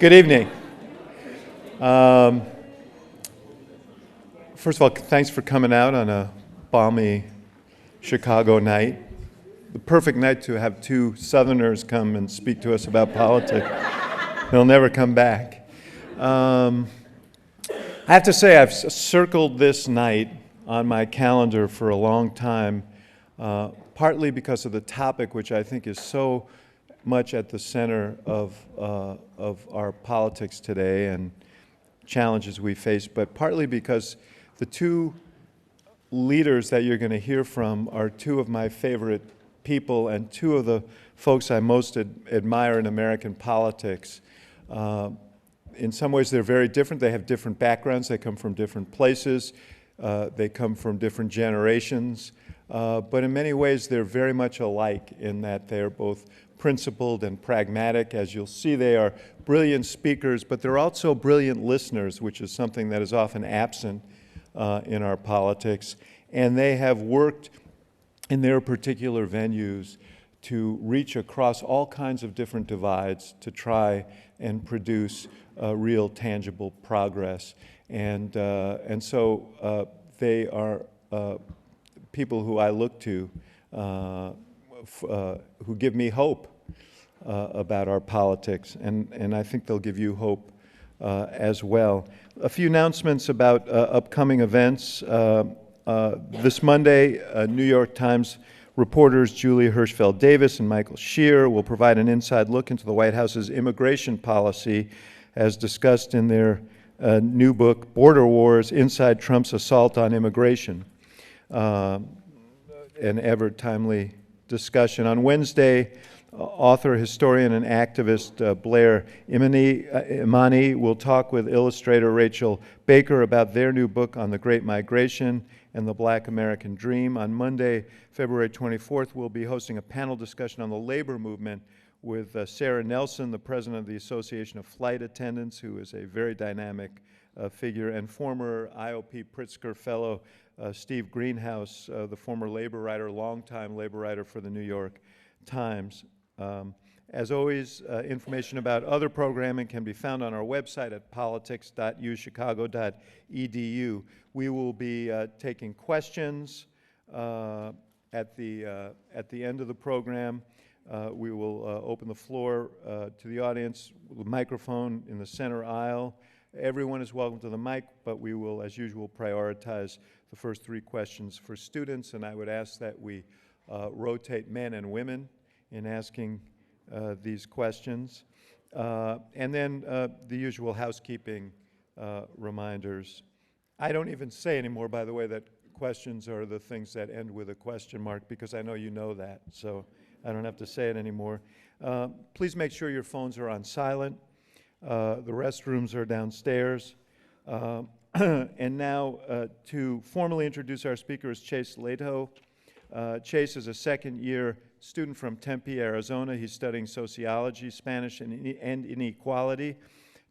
Good evening. First of all, thanks for coming out on a balmy Chicago night. The perfect night to have two Southerners come and speak to us about politics. They'll never come back. I have to say, I've circled this night on my calendar for a long time, partly because of the topic, which I think is so much at the center of our politics today and challenges we face, but partly because the two leaders that you're going to hear from are two of my favorite people and two of the folks I most admire in American politics. In some ways, they're very different. They have different backgrounds. They come from different places. They come from different generations. But in many ways, they're very much alike in that they're both principled and pragmatic. As you'll see, they are brilliant speakers, but they're also brilliant listeners, which is something that is often absent in our politics. And they have worked in their particular venues to reach across all kinds of different divides to try and produce real tangible progress. And so they are people who I look to who give me hope about our politics, and I think they'll give you hope as well. A few announcements about upcoming events. This Monday, New York Times reporters Julia Hirschfeld Davis and Michael Shear will provide an inside look into the White House's immigration policy as discussed in their new book, Border Wars, Inside Trump's Assault on Immigration. An ever-timely discussion. On Wednesday, author, historian, and activist Blair Imani will talk with illustrator Rachel Baker about their new book on the Great Migration and the Black American Dream. On Monday, February 24th, we'll be hosting a panel discussion on the labor movement with Sarah Nelson, the president of the Association of Flight Attendants, who is a very dynamic figure, and former IOP Pritzker Fellow Steve Greenhouse, the former labor writer, longtime labor writer for the New York Times. As always, information about other programming can be found on our website at politics.uchicago.edu. We will be taking questions at the end of the program. We will open the floor to the audience with a microphone in the center aisle. Everyone is welcome to the mic, but we will, as usual, prioritize the first three questions for students, and I would ask that we rotate men and women in asking these questions. And then the usual housekeeping reminders. I don't even say anymore, by the way, that questions are the things that end with a question mark, because I know you know that, so I don't have to say it anymore. Please make sure your phones are on silent. The restrooms are downstairs. And now to formally introduce our speaker is Chase Lato. Chase is a second-year student from Tempe, Arizona. He's studying sociology, Spanish, and inequality.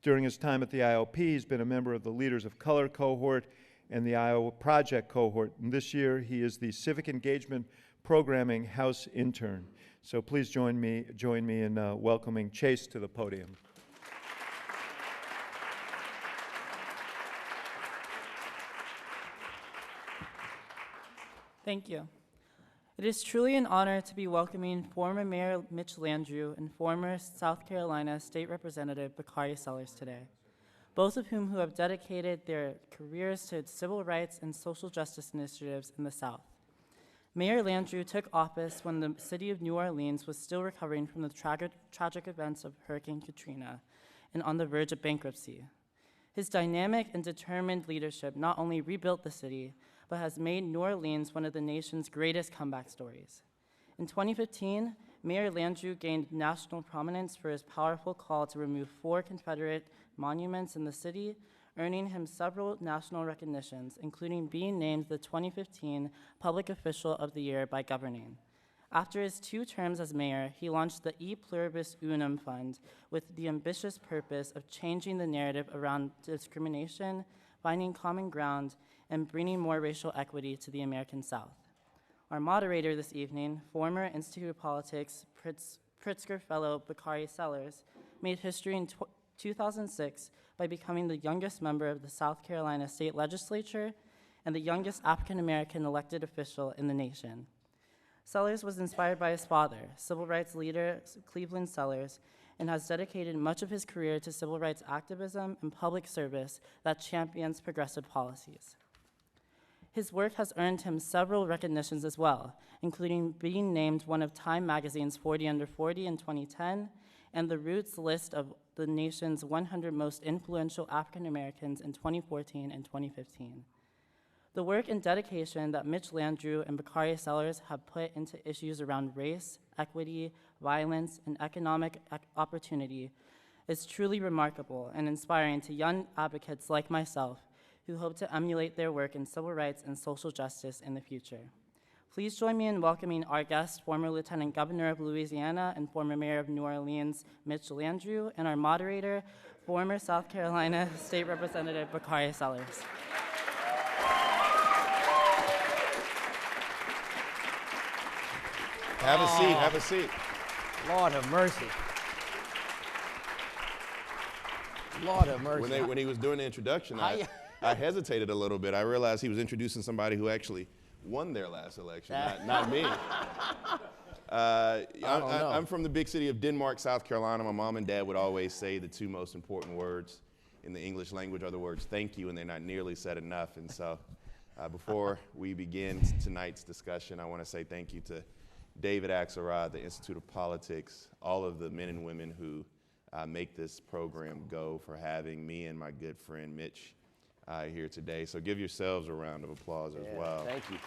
During his time at the IOP, he's been a member of the Leaders of Color cohort and the Iowa Project cohort. And this year, he is the Civic Engagement Programming House intern. So please join me in welcoming Chase to the podium. Thank you. It is truly an honor to be welcoming former Mayor Mitch Landrieu and former South Carolina State Representative Bakari Sellers today, both of whom have dedicated their careers to civil rights and social justice initiatives in the South. Mayor Landrieu took office when the city of New Orleans was still recovering from the tragic events of Hurricane Katrina and on the verge of bankruptcy. His dynamic and determined leadership not only rebuilt the city, but has made New Orleans one of the nation's greatest comeback stories. In 2015, Mayor Landrieu gained national prominence for his powerful call to remove 4 Confederate monuments in the city, earning him several national recognitions, including being named the 2015 Public Official of the Year by Governing. After his 2 terms as mayor, he launched the E Pluribus Unum Fund with the ambitious purpose of changing the narrative around discrimination, finding common ground, and bringing more racial equity to the American South. Our moderator this evening, former Institute of Politics Pritzker Fellow Bakari Sellers, made history in 2006 by becoming the youngest member of the South Carolina State Legislature and the youngest African-American elected official in the nation. Sellers was inspired by his father, civil rights leader Cleveland Sellers, and has dedicated much of his career to civil rights activism and public service that champions progressive policies. His work has earned him several recognitions as well, including being named one of Time Magazine's 40 Under 40 in 2010 and the Roots list of the nation's 100 most influential African Americans in 2014 and 2015. The work and dedication that Mitch Landrieu and Bakari Sellers have put into issues around race, equity, violence, and economic opportunity is truly remarkable and inspiring to young advocates like myself who hope to emulate their work in civil rights and social justice in the future. Please join me in welcoming our guest, former Lieutenant Governor of Louisiana and former Mayor of New Orleans, Mitch Landrieu, and our moderator, former South Carolina State Representative Bakari Sellers. Have a seat, have a seat. Lord have mercy. Lord have mercy. When he was doing the introduction, I hesitated a little bit. I realized he was introducing somebody who actually won their last election, not me. I'm from the big city of Denmark, South Carolina. My mom and dad would always say the two most important words in the English language are the words thank you, and they're not nearly said enough. And so before we begin tonight's discussion, I want to say thank you to David Axelrod, the Institute of Politics, all of the men and women who make this program go, for having me and my good friend Mitch here today. So give yourselves a round of applause as well. Thank you.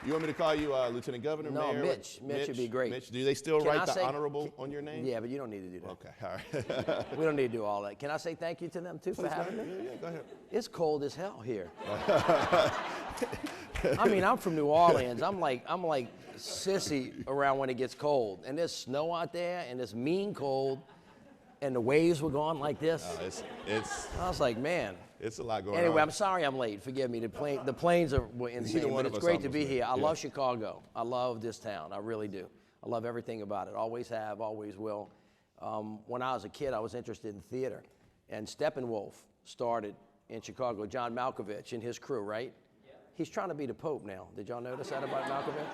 You want me to call you Lieutenant Governor, No, Mayor? Mitch. Mitch would be great. Mitch, do they still Can I write the say- honorable on your name? Yeah, but you don't need to do that. Okay, all right. We don't need to do all that. Can I say thank you to them too for having me? Yeah, go ahead. It's cold as hell here. I mean, I'm from New Orleans. I'm like sissy around when it gets cold. And there's snow out there, and it's mean cold, and the waves were going like this. I was like, man. It's a lot going on. Anyway, I'm sorry I'm late. Forgive me. The planes were insane, Neither one but of it's us great to almost be made it. here. I Yeah. love Chicago. I love this town. I really do. I love everything about it. Always have, always will. When I was a kid, I was interested in theater. And Steppenwolf started in Chicago. John Malkovich and his crew, right? Yeah. He's trying to be the Pope now. Did y'all notice that about Malkovich?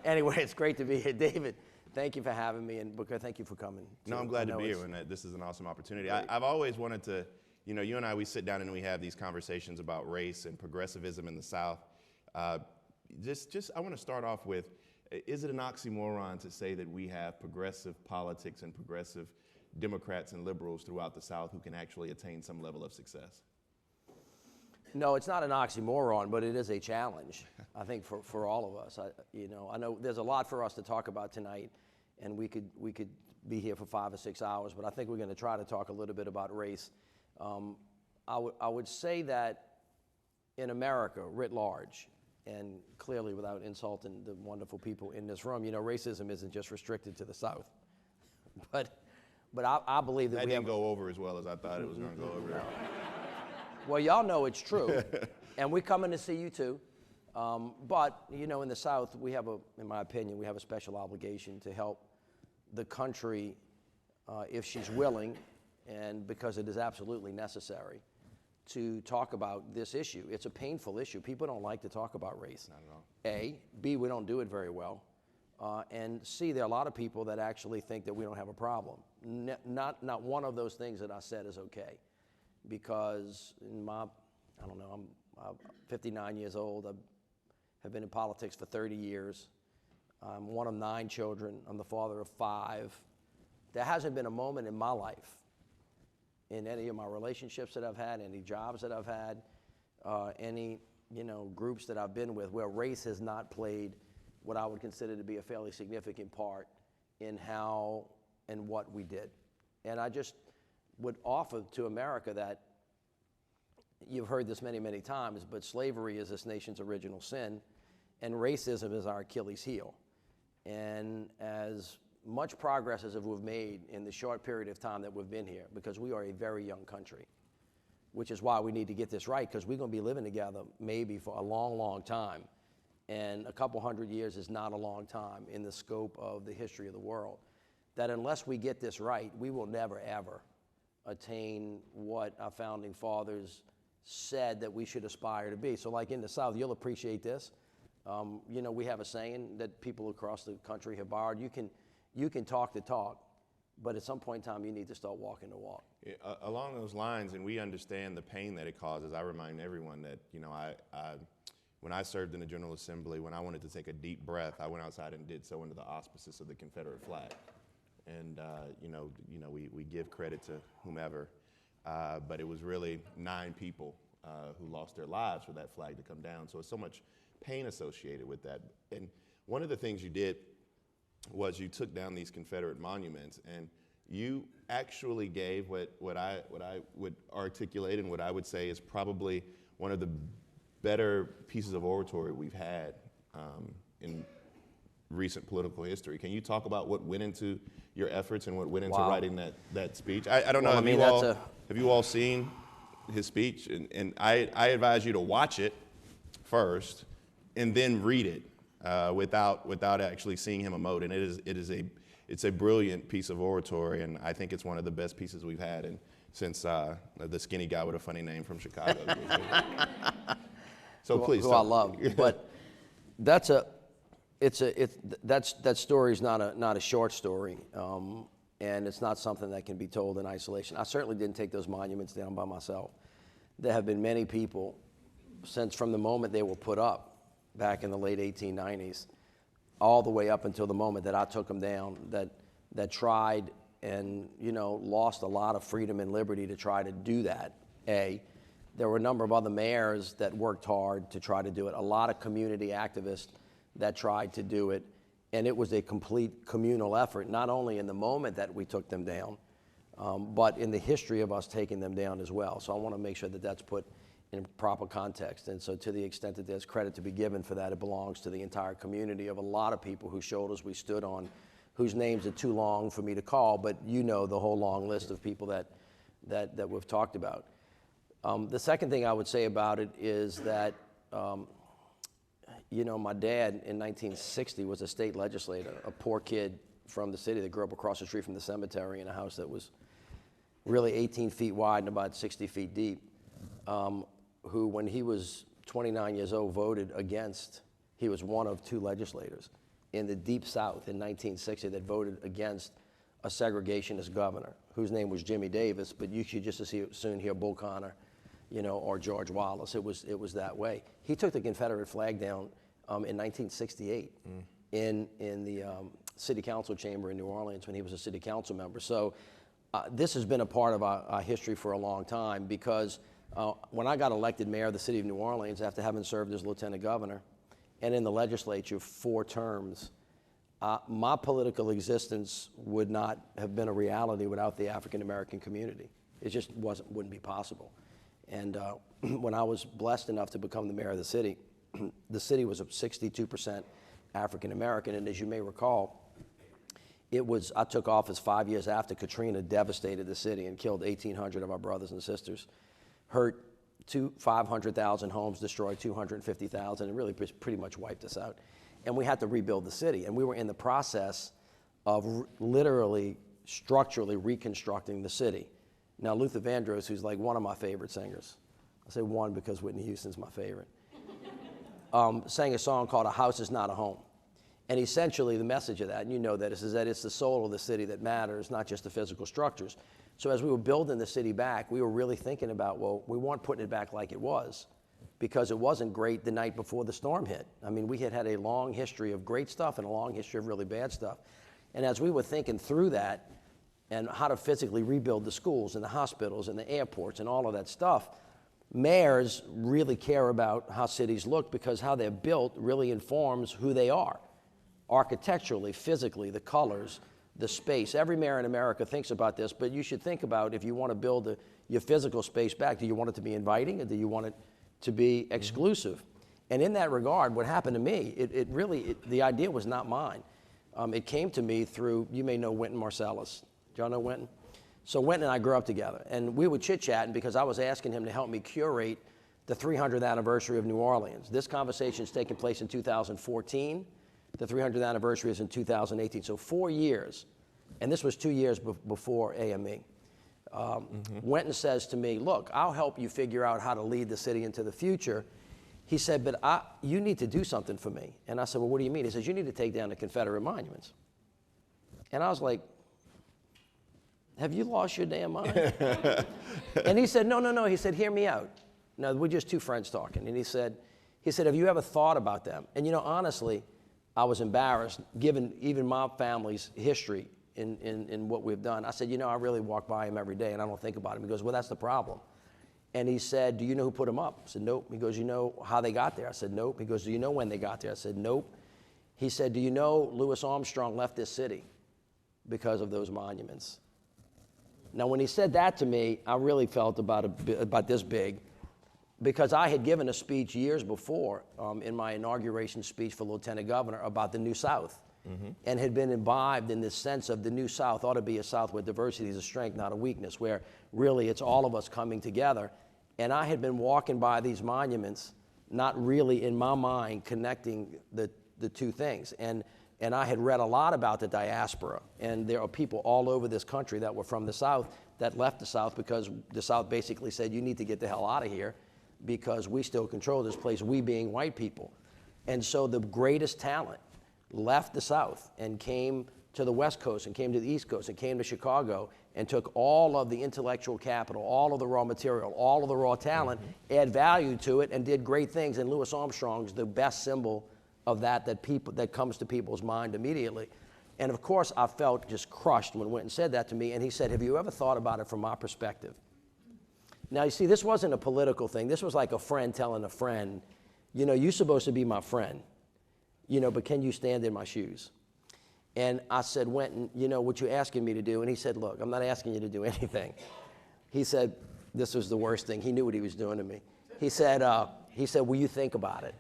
Anyway, it's great to be here. David, thank you for having me, and Booker, thank you for coming. No, I'm glad to be here, and this is an awesome opportunity. I've always wanted to, you and I, we sit down and we have these conversations about race and progressivism in the South. I want to start off with, is it an oxymoron to say that we have progressive politics and progressive Democrats and liberals throughout the South who can actually attain some level of success? No, it's not an oxymoron, but it is a challenge, I think, for all of us. I know there's a lot for us to talk about tonight, and we could be here for 5 or 6 hours, but I think we're going to try to talk a little bit about race. I would say that in America, writ large, and clearly without insulting the wonderful people in this room, racism isn't just restricted to the South. But I believe that That we didn't have... go over as well as I thought it was going to go over. Well, y'all know it's true, and we're coming to see you too. But, in the South, we have in my opinion, we have a special obligation to help the country, if she's willing, and because it is absolutely necessary, to talk about this issue. It's a painful issue. People don't like to talk about race. Not at all. A. B, we don't do it very well. And C, there are a lot of people that actually think that we don't have a problem. Not one of those things that I said is okay. Because I'm 59 years old. I have been in politics for 30 years. I'm one of 9 children. I'm the father of 5. There hasn't been a moment in my life, in any of my relationships that I've had, any jobs that I've had, any groups that I've been with, where race has not played what I would consider to be a fairly significant part in how and what we did. And I just would offer to America that, you've heard this many, many times, but slavery is this nation's original sin, and racism is our Achilles heel. And as much progress as we've made in the short period of time that we've been here, because we are a very young country, which is why we need to get this right, because we're going to be living together maybe for a long, long time. And a couple hundred years is not a long time in the scope of the history of the world. that unless we get this right, we will never, ever attain what our founding fathers said that we should aspire to be. So like in the South, you'll appreciate this. You know, we have a saying that people across the country have borrowed. You can talk the talk, but at some point in time, you need to start walking the walk. Yeah, along those lines, and we understand the pain that it causes, I remind everyone that, you know, when I served in the General Assembly, when I wanted to take a deep breath, I went outside and did so under the auspices of the Confederate flag. And, we give credit to whomever, but it was really 9 people who lost their lives for that flag to come down. So it's so much pain associated with that. And one of the things you did was you took down these Confederate monuments, and you actually gave what I would articulate and what I would say is probably one of the better pieces of oratory we've had in recent political history. Can you talk about what went into your efforts and what went into writing that speech? I don't know, have you all seen his speech? And I advise you to watch it first and then read it without actually seeing him emote. And it's a brilliant piece of oratory, and I think it's one of the best pieces we've had since the skinny guy with a funny name from Chicago. So please. Who I love, but that story is not a short story, and it's not something that can be told in isolation. I certainly didn't take those monuments down by myself. There have been many people since from the moment they were put up back in the late 1890s, all the way up until the moment that I took them down, that tried and lost a lot of freedom and liberty to try to do that. There were a number of other mayors that worked hard to try to do it, a lot of community activists that tried to do it, and it was a complete communal effort, not only in the moment that we took them down, but in the history of us taking them down as well. So I want to make sure that that's put in proper context. And so to the extent that there's credit to be given for that, it belongs to the entire community of a lot of people whose shoulders we stood on, whose names are too long for me to call, but the whole long list of people that we've talked about. The second thing I would say about it is that, my dad in 1960 was a state legislator, a poor kid from the city that grew up across the street from the cemetery in a house that was really 18 feet wide and about 60 feet deep, who, when he was 29 years old, voted against. He was one of 2 legislators in the Deep South in 1960 that voted against a segregationist governor, whose name was Jimmy Davis, but you should just as soon hear Bull Connor, or George Wallace. It was that way. He took the Confederate flag down in 1968 in the city council chamber in New Orleans when he was a city council member. So this has been a part of our history for a long time, because when I got elected mayor of the city of New Orleans after having served as lieutenant governor and in the legislature 4 terms, my political existence would not have been a reality without the African American community. It just wouldn't be possible. And when I was blessed enough to become the mayor of the city was 62% African American, and as you may recall, I took office 5 years after Katrina devastated the city and killed 1,800 of our brothers and sisters, hurt 500,000 homes, destroyed 250,000, and really pretty much wiped us out. And we had to rebuild the city, and we were in the process of literally structurally reconstructing the city. Now, Luther Vandross, who's like one of my favorite singers, I say one because Whitney Houston's my favorite, sang a song called "A House Is Not a Home." And essentially the message of that, and you know that, is that it's the soul of the city that matters, not just the physical structures. So as we were building the city back, we were really thinking about, well, we weren't putting it back like it was, because it wasn't great the night before the storm hit. I mean, we had a long history of great stuff and a long history of really bad stuff. And as we were thinking through that and how to physically rebuild the schools and the hospitals and the airports and all of that stuff, mayors really care about how cities look, because how they're built really informs who they are. Architecturally, physically, the colors, the space. Every mayor in America thinks about this, but you should think about, if you want to build your physical space back, do you want it to be inviting, or do you want it to be exclusive? And in that regard, what happened to me, the idea was not mine. It came to me through, you may know Wynton Marsalis. Do y'all know Wynton? So Wynton and I grew up together, and we were chit-chatting because I was asking him to help me curate the 300th anniversary of New Orleans. This conversation is taking place in 2014. The 300th anniversary is in 2018. So 4 years and this was 2 years before AME, went and says to me, look, I'll help you figure out how to lead the city into the future. He said, but you need to do something for me. And I said, well, what do you mean? He says, you need to take down the Confederate monuments. And I was like, have you lost your damn mind? And he said, no. He said, hear me out. Now, we're just two friends talking. And he said, have you ever thought about them? And honestly, I was embarrassed, given even my family's history in what we've done. I said, I really walk by him every day and I don't think about him. He goes, well, that's the problem. And he said, do you know who put them up? I said, nope. He goes, you know how they got there? I said, nope. He goes, do you know when they got there? I said, nope. He said, do you know Louis Armstrong left this city because of those monuments? Now, when he said that to me, I really felt about this big, because I had given a speech years before in my inauguration speech for Lieutenant Governor about the New South, and had been imbibed in this sense of the New South ought to be a South where diversity is a strength, not a weakness, where really it's all of us coming together. And I had been walking by these monuments, not really in my mind connecting the two things. And I had read a lot about the diaspora, and there are people all over this country that were from the South that left the South because the South basically said, you need to get the hell out of here because we still control this place, we being white people. And so the greatest talent left the South and came to the West Coast and came to the East Coast and came to Chicago and took all of the intellectual capital, all of the raw material, all of the raw talent, add value to it, and did great things. And Louis Armstrong's the best symbol of that comes to people's mind immediately. And of course, I felt just crushed when Winton said that to me, and he said, have you ever thought about it from my perspective? Now, you see, this wasn't a political thing. This was like a friend telling a friend, you're supposed to be my friend, but can you stand in my shoes? And I said, Winton, what you asking me to do? And he said, look, I'm not asking you to do anything. He said, this was the worst thing. He knew what he was doing to me. He said, will you think about it?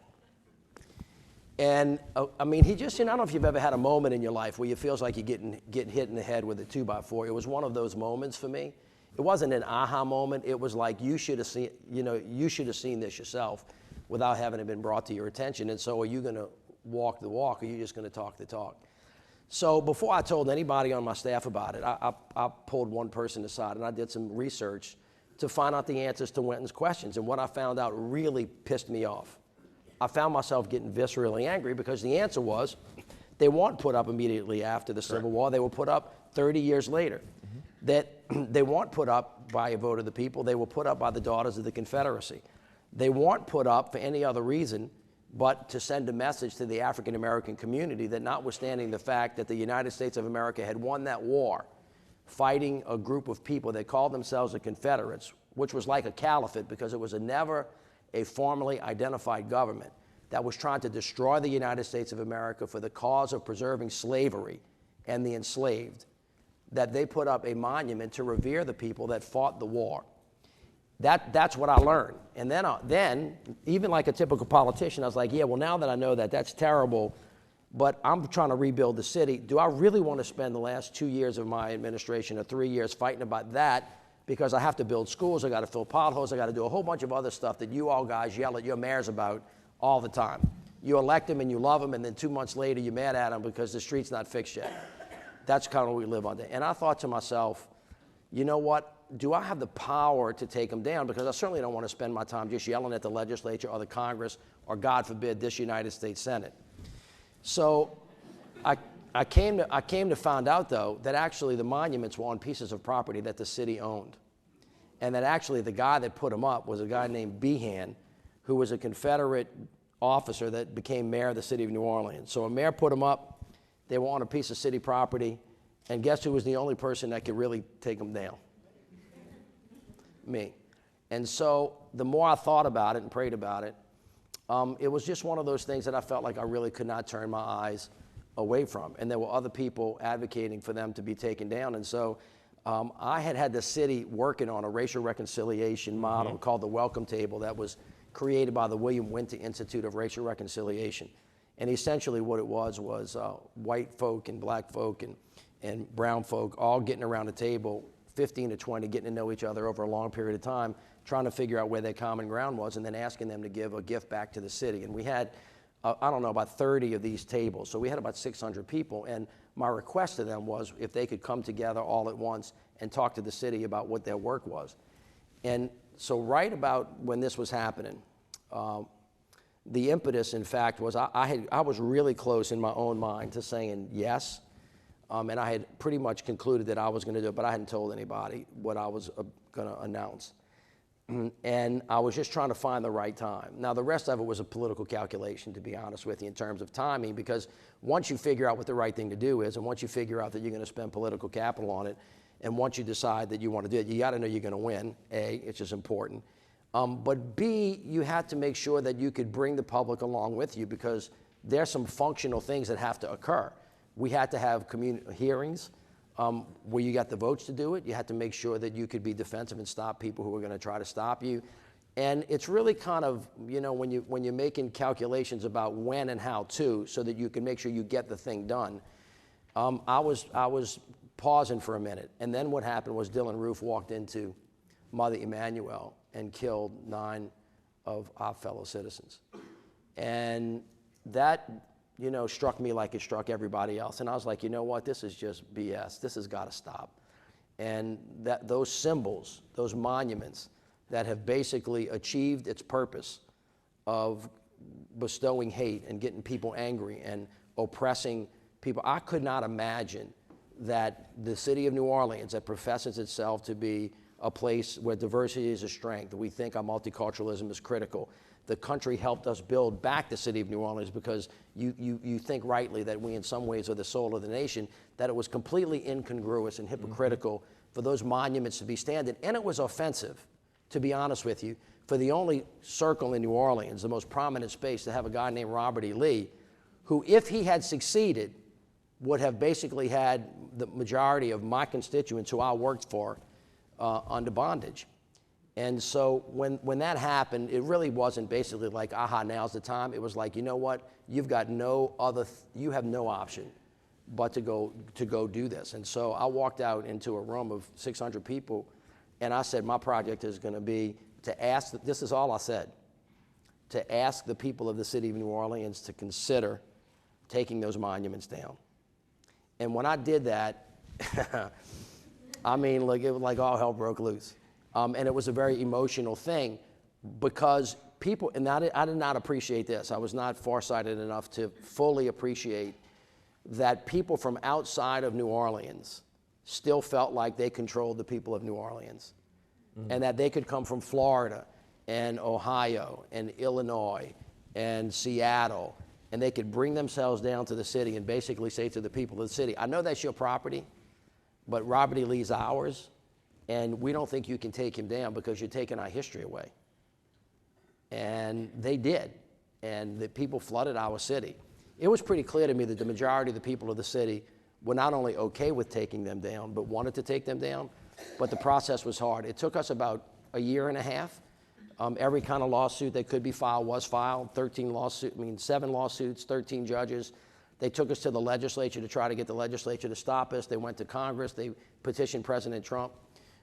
And he just, I don't know if you've ever had a moment in your life where it feels like you're getting hit in the head with a 2x4. It was one of those moments for me. It wasn't an aha moment. It was like you should have seen, you should have seen this yourself without having it been brought to your attention. And so are you going to walk the walk, or are you just going to talk the talk? So before I told anybody on my staff about it, I pulled one person aside and I did some research to find out the answers to Winton's questions. And what I found out really pissed me off. I found myself getting viscerally angry because the answer was they weren't put up immediately after the Civil War. They were put up 30 years later. That they weren't put up by a vote of the people. They were put up by the Daughters of the Confederacy. They weren't put up for any other reason but to send a message to the African American community that notwithstanding the fact that the United States of America had won that war, fighting a group of people that called themselves the Confederates, which was like a caliphate because it was never a formally identified government that was trying to destroy the United States of America for the cause of preserving slavery and the enslaved, that they put up a monument to revere the people that fought the war. That's what I learned. And then, even like a typical politician, I was like, yeah, well, now that I know that, that's terrible, but I'm trying to rebuild the city. Do I really want to spend the last 2 years of my administration or 3 years fighting about that? Because I have to build schools, I got to fill potholes, I got to do a whole bunch of other stuff that you all guys yell at your mayors about all the time. You elect them and you love them, and then 2 months later you're mad at them because the street's not fixed yet. That's kind of what we live under. And I thought to myself, you know what? Do I have the power to take them down? Because I certainly don't want to spend my time just yelling at the legislature or the Congress or, God forbid, this United States Senate. So I came to find out, though, that actually the monuments were on pieces of property that the city owned. And that actually the guy that put them up was a guy named Behan, who was a Confederate officer that became mayor of the city of New Orleans. So a mayor put them up. They were on a piece of city property, and guess who was the only person that could really take them down? Me. And so the more I thought about it and prayed about it, it was just one of those things that I felt like I really could not turn my eyes away from. And there were other people advocating for them to be taken down. And so I had the city working on a racial reconciliation model called the Welcome Table that was created by the William Winter Institute of Racial Reconciliation. And essentially what it was white folk and black folk and brown folk all getting around a table, 15 to 20, getting to know each other over a long period of time, trying to figure out where their common ground was, and then asking them to give a gift back to the city. And we had I don't know, about 30 of these tables. So we had about 600 people, and my request to them was if they could come together all at once and talk to the city about what their work was. And so right about when this was happening, the impetus, in fact, was I was really close in my own mind to saying yes, and I had pretty much concluded that I was going to do it, but I hadn't told anybody what I was going to announce. And I was just trying to find the right time. Now, the rest of it was a political calculation, to be honest with you, in terms of timing, because once you figure out what the right thing to do is, and once you figure out that you're going to spend political capital on it, and once you decide that you want to do it, you got to know you're going to win, A, which is important. But B, you had to make sure that you could bring the public along with you, because there's some functional things that have to occur. We had to have hearings where you got the votes to do it. You had to make sure that you could be defensive and stop people who were going to try to stop you. And it's really kind of, you know, when you're making calculations about when and how to, so that you can make sure you get the thing done. I was pausing for a minute, and then what happened was Dylan Roof walked into Mother Emanuel and killed 9 of our fellow citizens. And that, you know, struck me like it struck everybody else. And I was like, you know what, this is just BS. This has got to stop. And those symbols, those monuments that have basically achieved its purpose of bestowing hate and getting people angry and oppressing people, I could not imagine that the city of New Orleans, that professes itself to be a place where diversity is a strength, we think our multiculturalism is critical. The country helped us build back the city of New Orleans, because you think rightly that we in some ways are the soul of the nation, that it was completely incongruous and hypocritical for those monuments to be standing. And it was offensive, to be honest with you, for the only circle in New Orleans, the most prominent space, to have a guy named Robert E. Lee, who, if he had succeeded, would have basically had the majority of my constituents who I worked for under bondage. And so when that happened, it really wasn't basically like, aha, now's the time. It was like, you know what, you've got no other, you have no option but to go do this. And so I walked out into a room of 600 people, and I said, my project is going to be to ask, this is all I said, to ask the people of the city of New Orleans to consider taking those monuments down. And when I did that, I mean, like, it was like all hell broke loose. And it was a very emotional thing, because people, and I did not appreciate this. I was not farsighted enough to fully appreciate that people from outside of New Orleans still felt like they controlled the people of New Orleans, and that they could come from Florida and Ohio and Illinois and Seattle, and they could bring themselves down to the city and basically say to the people of the city, I know that's your property, but Robert E. Lee's ours, and we don't think you can take him down because you're taking our history away. And they did, and the people flooded our city. It was pretty clear to me that the majority of the people of the city were not only okay with taking them down, but wanted to take them down, but the process was hard. It took us about a year and a half. Every kind of lawsuit that could be filed was filed. 7 lawsuits, 13 judges. They took us to the legislature to try to get the legislature to stop us. They went to Congress. They petitioned President Trump,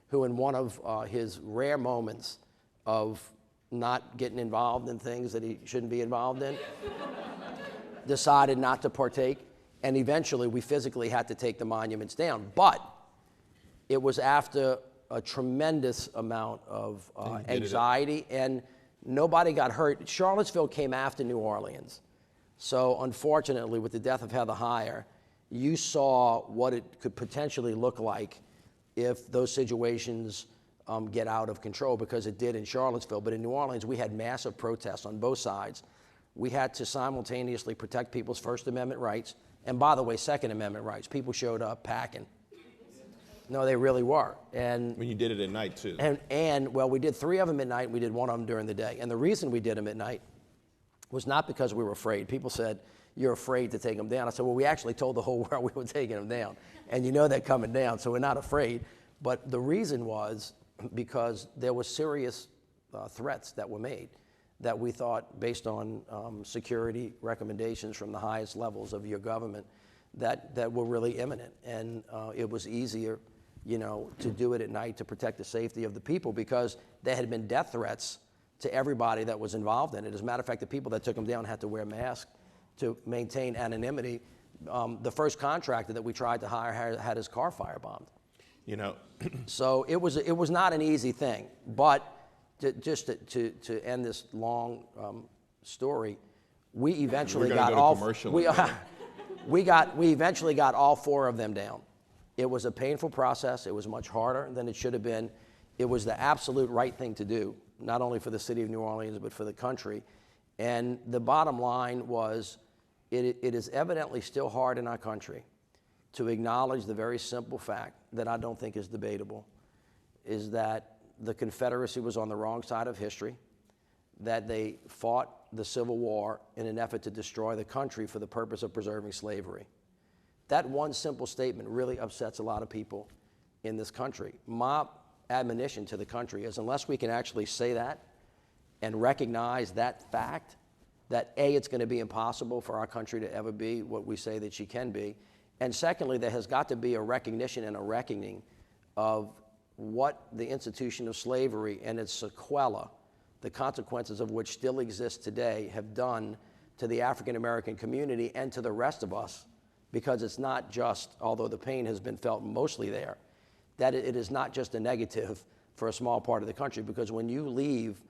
who in one of his rare moments of not getting involved in things that he shouldn't be involved in, decided not to partake. And eventually we physically had to take the monuments down. But it was after a tremendous amount of anxiety, and nobody got hurt. Charlottesville came after New Orleans. So unfortunately, with the death of Heather Heyer, you saw what it could potentially look like if those situations get out of control, because it did in Charlottesville. But in New Orleans, we had massive protests on both sides. We had to simultaneously protect people's First Amendment rights, and by the way, Second Amendment rights. People showed up packing. No, they really were. And when you did it at night, too. And well, we did 3 of them at night, and we did 1 of them during the day. And the reason we did them at night was not because we were afraid. People said, you're afraid to take them down. I said, well, we actually told the whole world we were taking them down. And you know they're coming down, so we're not afraid. But the reason was because there were serious threats that were made that we thought, based on security recommendations from the highest levels of your government, that were really imminent. And it was easier, you know, to do it at night to protect the safety of the people, because there had been death threats to everybody that was involved in it. As a matter of fact, the people that took him down had to wear masks to maintain anonymity. The first contractor that we tried to hire had his car firebombed. You know, So it was not an easy thing. But just to end this long story, we eventually We're gonna got go to all commercial we, in a minute. we eventually got all 4 of them down. It was a painful process. It was much harder than it should have been. It was the absolute right thing to do, not only for the city of New Orleans, but for the country. And the bottom line was, it is evidently still hard in our country to acknowledge the very simple fact that I don't think is debatable, is that the Confederacy was on the wrong side of history, that they fought the Civil War in an effort to destroy the country for the purpose of preserving slavery. That one simple statement really upsets a lot of people in this country. My admonition to the country is, unless we can actually say that and recognize that fact, that A, it's going to be impossible for our country to ever be what we say that she can be, and secondly, there has got to be a recognition and a reckoning of what the institution of slavery and its sequela, the consequences of which still exist today, have done to the African American community and to the rest of us, because it's not just, although the pain has been felt mostly there, that it is not just a negative for a small part of the country, because when you leave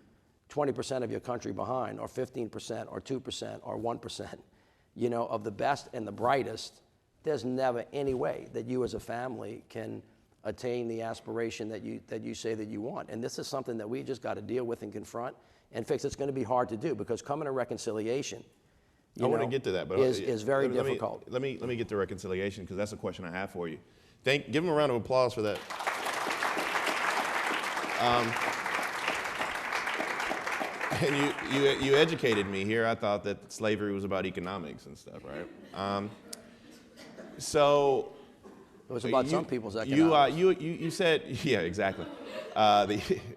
20% of your country behind, or 15%, or 2%, or 1%, you know, of the best and the brightest, there's never any way that you as a family can attain the aspiration that you say that you want. And this is something that we just got to deal with and confront and fix. It's going to be hard to do, because coming to reconciliation, I want to get to that, but is very difficult. Let me get to reconciliation, because that's a question I have for you. Give him a round of applause for that. And you educated me here. I thought that slavery was about economics and stuff, right? So it was about some people's economics. You said, yeah, exactly.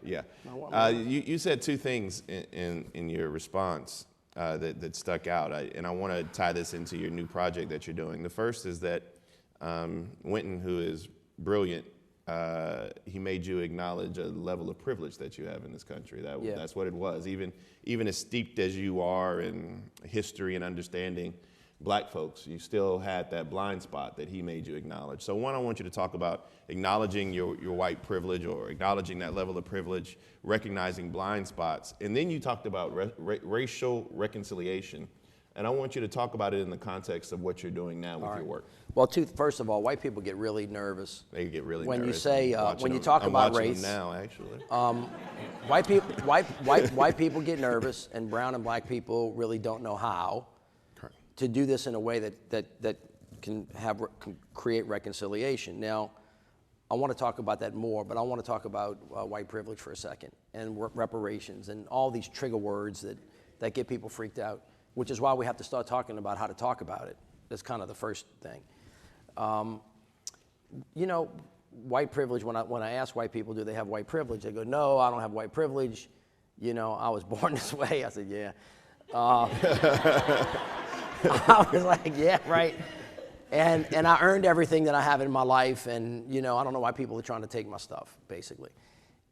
You said 2 things in your response that stuck out, and I want to tie this into your new project that you're doing. The first is that Winton, who is brilliant, he made you acknowledge a level of privilege that you have in this country. That's what it was. Even as steeped as you are in history and understanding black folks, you still had that blind spot that he made you acknowledge. So one, I want you to talk about acknowledging your white privilege, or acknowledging that level of privilege, recognizing blind spots. And then you talked about racial reconciliation. And I want you to talk about it in the context of what you're doing now with your work. Well, first of all, white people get really nervous. They get really when nervous. You say when you talk about race. Them now, actually. White people get nervous, and brown and black people really don't know how to do this in a way that can create reconciliation. Now, I want to talk about that more, but I want to talk about white privilege for a second, and reparations, and all these trigger words that get people freaked out, which is why we have to start talking about how to talk about it. That's kind of the first thing. You know, white privilege, when I ask white people, do they have white privilege? They go, no, I don't have white privilege. You know, I was born this way. I said, yeah. I was like, yeah, right. And I earned everything that I have in my life, and you know, I don't know why people are trying to take my stuff, basically.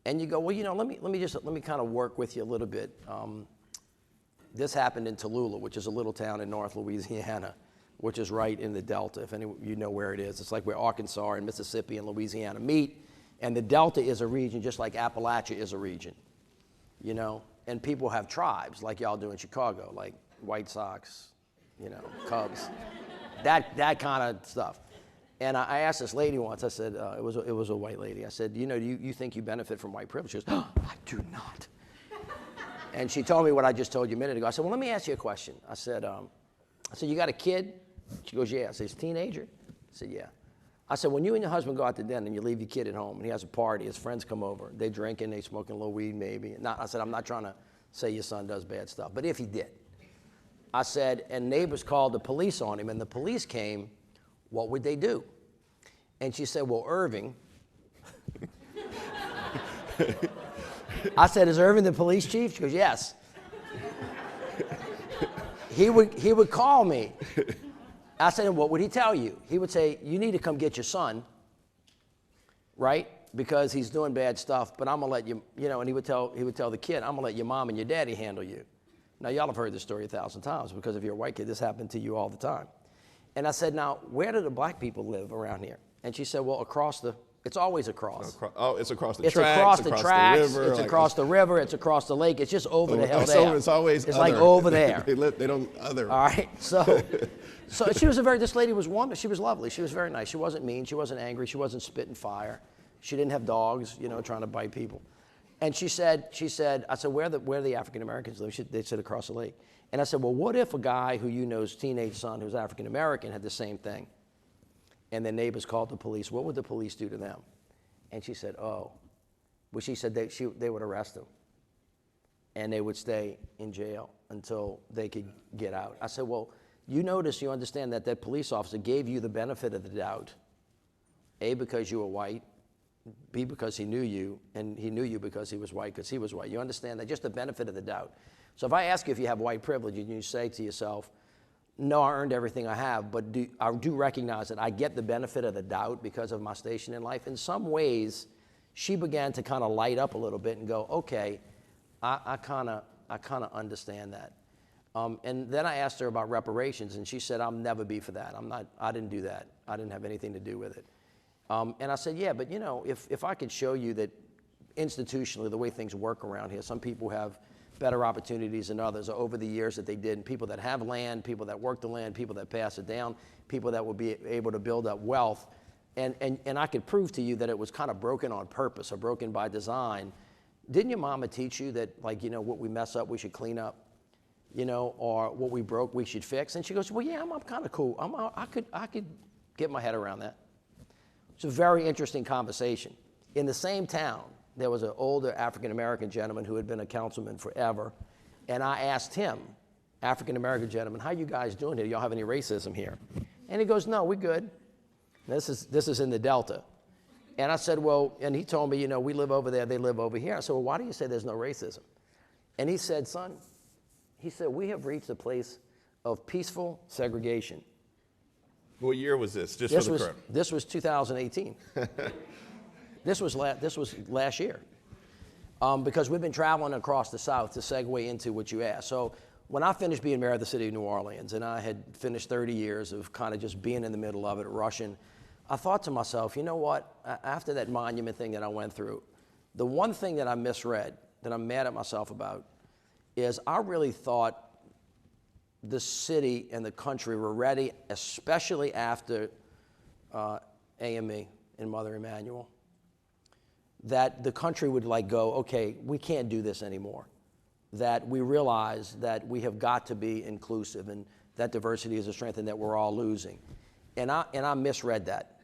And you go, well, you know, let me kind of work with you a little bit. This happened in Tallulah, which is a little town in North Louisiana, which is right in the Delta, if any you know where it is. It's like where Arkansas and Mississippi and Louisiana meet, and the Delta is a region just like Appalachia is a region, you know? And people have tribes like y'all do in Chicago, like White Sox, you know, Cubs, that kind of stuff. And I asked this lady once, I said, it was a white lady, I said, you know, do you think you benefit from white privilege? She goes, oh, I do not. And she told me what I just told you a minute ago. I said, well, let me ask you a question. I said, you got a kid? She goes, yeah. I said, he's a teenager? I said, yeah. I said, when you and your husband go out to dinner and you leave your kid at home and he has a party, his friends come over, they drinking, they smoking a little weed maybe. I said, I'm not trying to say your son does bad stuff, but if he did. I said, and neighbors called the police on him and the police came, what would they do? And she said, well, Irving. I said, is Irving the police chief? She goes, yes. He would call me. I said, what would he tell you? He would say, you need to come get your son, right? because he's doing bad stuff, but I'm gonna let you, and he would tell the kid, I'm gonna let your mom and your daddy handle you. Now, y'all have heard this story 1,000 times because if you're a white kid, this happened to you all the time. And I said, now, where do the black people live around here? And she said, well, it's always across. It's across the It's tracks, across the tracks, river. it's across the river, it's across the lake, it's just over the hell there. It's always It's other. like over there. they don't other. All right, so she was this lady was wonderful. She was lovely. She was very nice. She wasn't mean. She wasn't angry. She wasn't spitting fire. She didn't have dogs, trying to bite people. And she said, I said, where the African Americans live? They said across the lake. And I said, well, what if a guy who know's teenage son who's African American had the same thing? And their neighbors called the police. What would the police do to them? And she said, oh. Well, she said they would arrest them. And they would stay in jail until they could get out. I said, well, you understand that police officer gave you the benefit of the doubt. A, because you were white. B, because he knew you. And he knew you because he was white, because he was white. You understand that? Just the benefit of the doubt. So if I ask you if you have white privilege and you say to yourself, no, I earned everything I have, but I do recognize that I get the benefit of the doubt because of my station in life. In some ways, she began to kind of light up a little bit and go, okay, I kind of understand that. And then I asked her about reparations, and she said, I'll never be for that. I didn't do that. I didn't have anything to do with it. And I said, yeah, but if I could show you that institutionally the way things work around here, some people have better opportunities than others over the years that they did, and people that have land, people that work the land, people that pass it down, people that will be able to build up wealth. And I could prove to you that it was kind of broken on purpose or broken by design. Didn't your mama teach you that, what we mess up, we should clean up, or what we broke, we should fix? And she goes, well, yeah, I'm kind of cool. I could get my head around that. It's a very interesting conversation. In the same town, there was an older African-American gentleman who had been a councilman forever. And I asked him, African-American gentleman, how you guys doing here? Do y'all have any racism here? And he goes, no, we're good. This is in the Delta. And I said, well, and he told me, we live over there, they live over here. I said, well, why do you say there's no racism? And he said, son, we have reached a place of peaceful segregation. What year was this? Just for the crowd. This was 2018. This was last year. Because we've been traveling across the South to segue into what you asked. So when I finished being mayor of the city of New Orleans, and I had finished 30 years of kind of just being in the middle of it, rushing, I thought to myself, you know what? After that monument thing that I went through, the one thing that I misread, that I'm mad at myself about, is I really thought the city and the country were ready, especially after AME and Mother Emanuel, that the country would go, okay, we can't do this anymore. That we realize that we have got to be inclusive and that diversity is a strength and that we're all losing. And I misread that.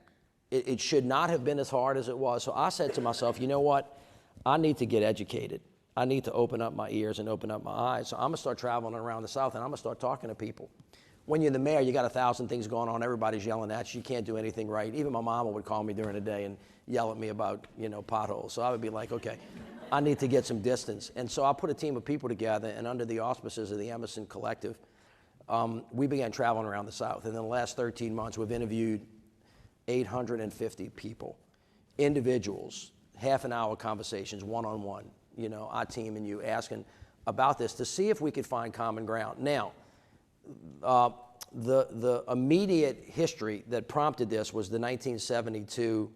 It should not have been as hard as it was. So I said to myself, you know what? I need to get educated. I need to open up my ears and open up my eyes. So I'm gonna start traveling around the South and I'm gonna start talking to people. When you're the mayor, you got 1,000 things going on. Everybody's yelling at you. You can't do anything right. Even my mama would call me during the day and yell at me about, potholes. So I would be like, okay, I need to get some distance. And so I put a team of people together, and under the auspices of the Emerson Collective, we began traveling around the South. And in the last 13 months, we've interviewed 850 people, individuals, half-an-hour conversations, one-on-one, our team and you asking about this to see if we could find common ground. Now, the immediate history that prompted this was the 1972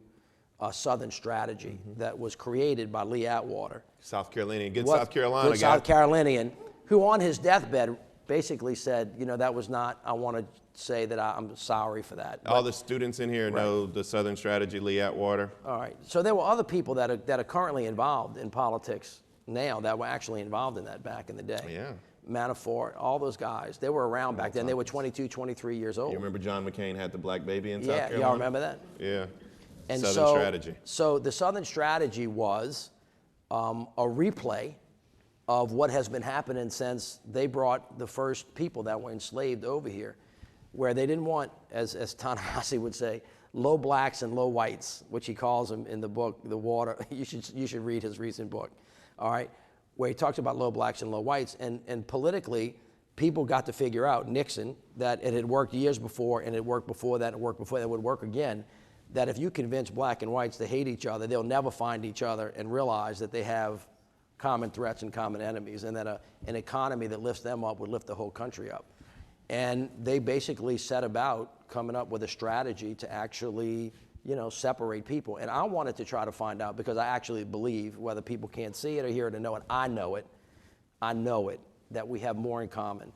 Southern Strategy that was created by Lee Atwater. South Carolinian, good South Carolina guy. South Carolinian, who on his deathbed basically said, that was not, I want to say that I'm sorry for that. All the students in here know the Southern Strategy, Lee Atwater. All right, so there were other people that are currently involved in politics now that were actually involved in that back in the day. Yeah. Manafort, all those guys, they were around back then. They were 22, 23 years old. You remember John McCain had the black baby in South Carolina? Yeah, y'all remember that? Yeah. And Southern Strategy. So the Southern Strategy was a replay of what has been happening since they brought the first people that were enslaved over here, where they didn't want, as Ta-Nehisi would say, low blacks and low whites, which he calls them in the book, The Water. You should read his recent book, all right, where he talks about low blacks and low whites. And politically, people got to figure out, Nixon, that it had worked years before, and it worked before that, and it worked before that, it would work again, that if you convince black and whites to hate each other, they'll never find each other and realize that they have common threats and common enemies, and that an economy that lifts them up would lift the whole country up. And they basically set about coming up with a strategy to actually, separate people. And I wanted to try to find out, because I actually believe, whether people can't see it or hear it or know it, I know it, that we have more in common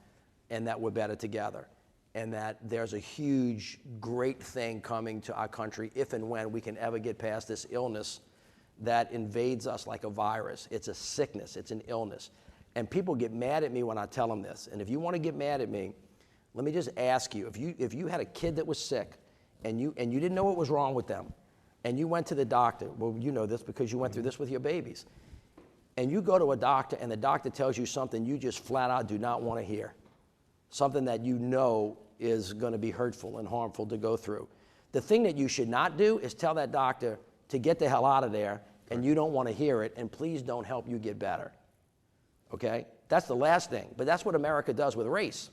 and that we're better together. And that there's a huge, great thing coming to our country if and when we can ever get past this illness that invades us like a virus. It's a sickness, it's an illness. And people get mad at me when I tell them this. And if you want to get mad at me, let me just ask you, if you had a kid that was sick and you didn't know what was wrong with them, and you went to the doctor, well, you know this because you went through this with your babies, and you go to a doctor and the doctor tells you something you just flat out do not want to hear, something that you know is going to be hurtful and harmful to go through. The thing that you should not do is tell that doctor to get the hell out of there, and you don't want to hear it, and please don't help you get better. Okay? That's the last thing. But that's what America does with race.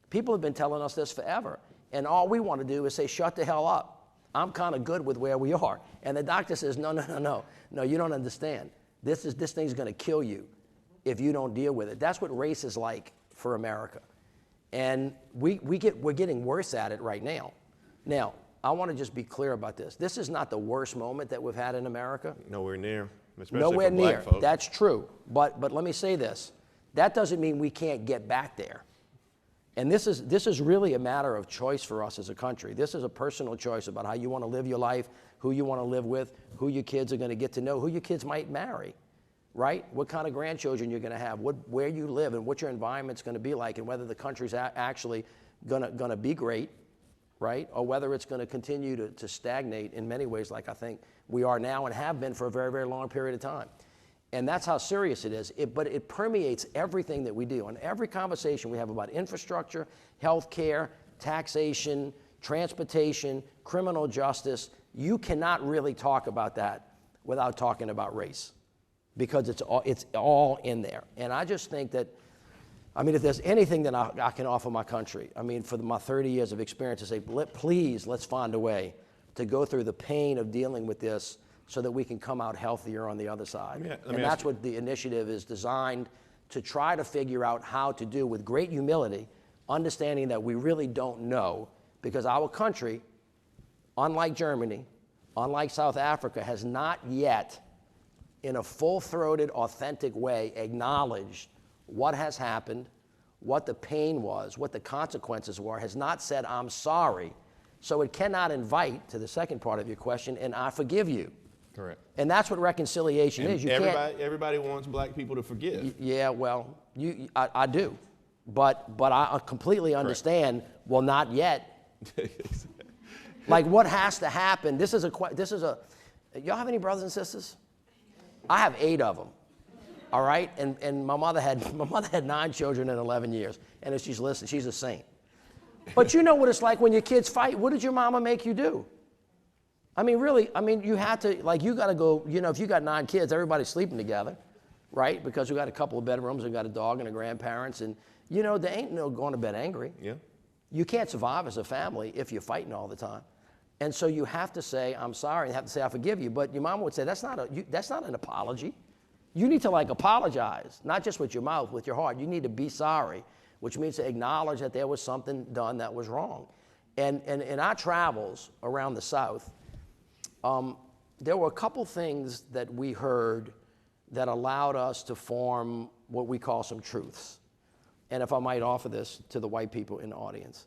People have been telling us this forever, and all we want to do is say, shut the hell up. I'm kind of good with where we are. And the doctor says, no, you don't understand. This thing's going to kill you if you don't deal with it. That's what race is like for America. And we're getting worse at it right now. Now, I want to just be clear about this. This is not the worst moment that we've had in America. Nowhere near. Especially Nowhere for black near. folks. That's true. But let me say this. That doesn't mean we can't get back there. And this is really a matter of choice for us as a country. This is a personal choice about how you want to live your life, who you want to live with, who your kids are going to get to know, who your kids might marry, right? What kind of grandchildren you're going to have, where you live, and what your environment's going to be like, and whether the country's actually going to be great, right? Or whether it's going to continue to stagnate in many ways, like I think we are now and have been for a very, very long period of time. And that's how serious it is. But it permeates everything that we do. And every conversation we have about infrastructure, healthcare, taxation, transportation, criminal justice, you cannot really talk about that without talking about race, because it's all in there. And I just think that, if there's anything that I can offer my country, for my 30 years of experience, to say, please, let's find a way to go through the pain of dealing with this so that we can come out healthier on the other side. And that's what the initiative is designed to try to figure out how to do, with great humility, understanding that we really don't know, because our country, unlike Germany, unlike South Africa, has not yet, in a full-throated, authentic way, acknowledged what has happened, what the pain was, what the consequences were, has not said, I'm sorry. So it cannot invite, to the second part of your question, and I forgive you. Correct. And that's what reconciliation is. Everybody wants black people to forgive. Yeah, well, I do. But I completely understand, correct. Well, not yet. Like, what has to happen? Y'all have any brothers and sisters? I have 8 of them. All right? And my mother had 9 children in 11 years. And if she's listening, she's a saint. But you know what it's like when your kids fight. What did your mama make you do? Really, you had to, you got to go, if you got 9 kids, everybody's sleeping together, right? Because we got a couple of bedrooms, we got a dog and a grandparents, and, they ain't no going to bed angry. Yeah. You can't survive as a family if you're fighting all the time. And so you have to say, I'm sorry, and you have to say, I forgive you. But your mom would say, that's not an apology. You need to, apologize, not just with your mouth, with your heart. You need to be sorry, which means to acknowledge that there was something done that was wrong. And in our travels around the South, there were a couple things that we heard that allowed us to form what we call some truths. And if I might offer this to the white people in the audience,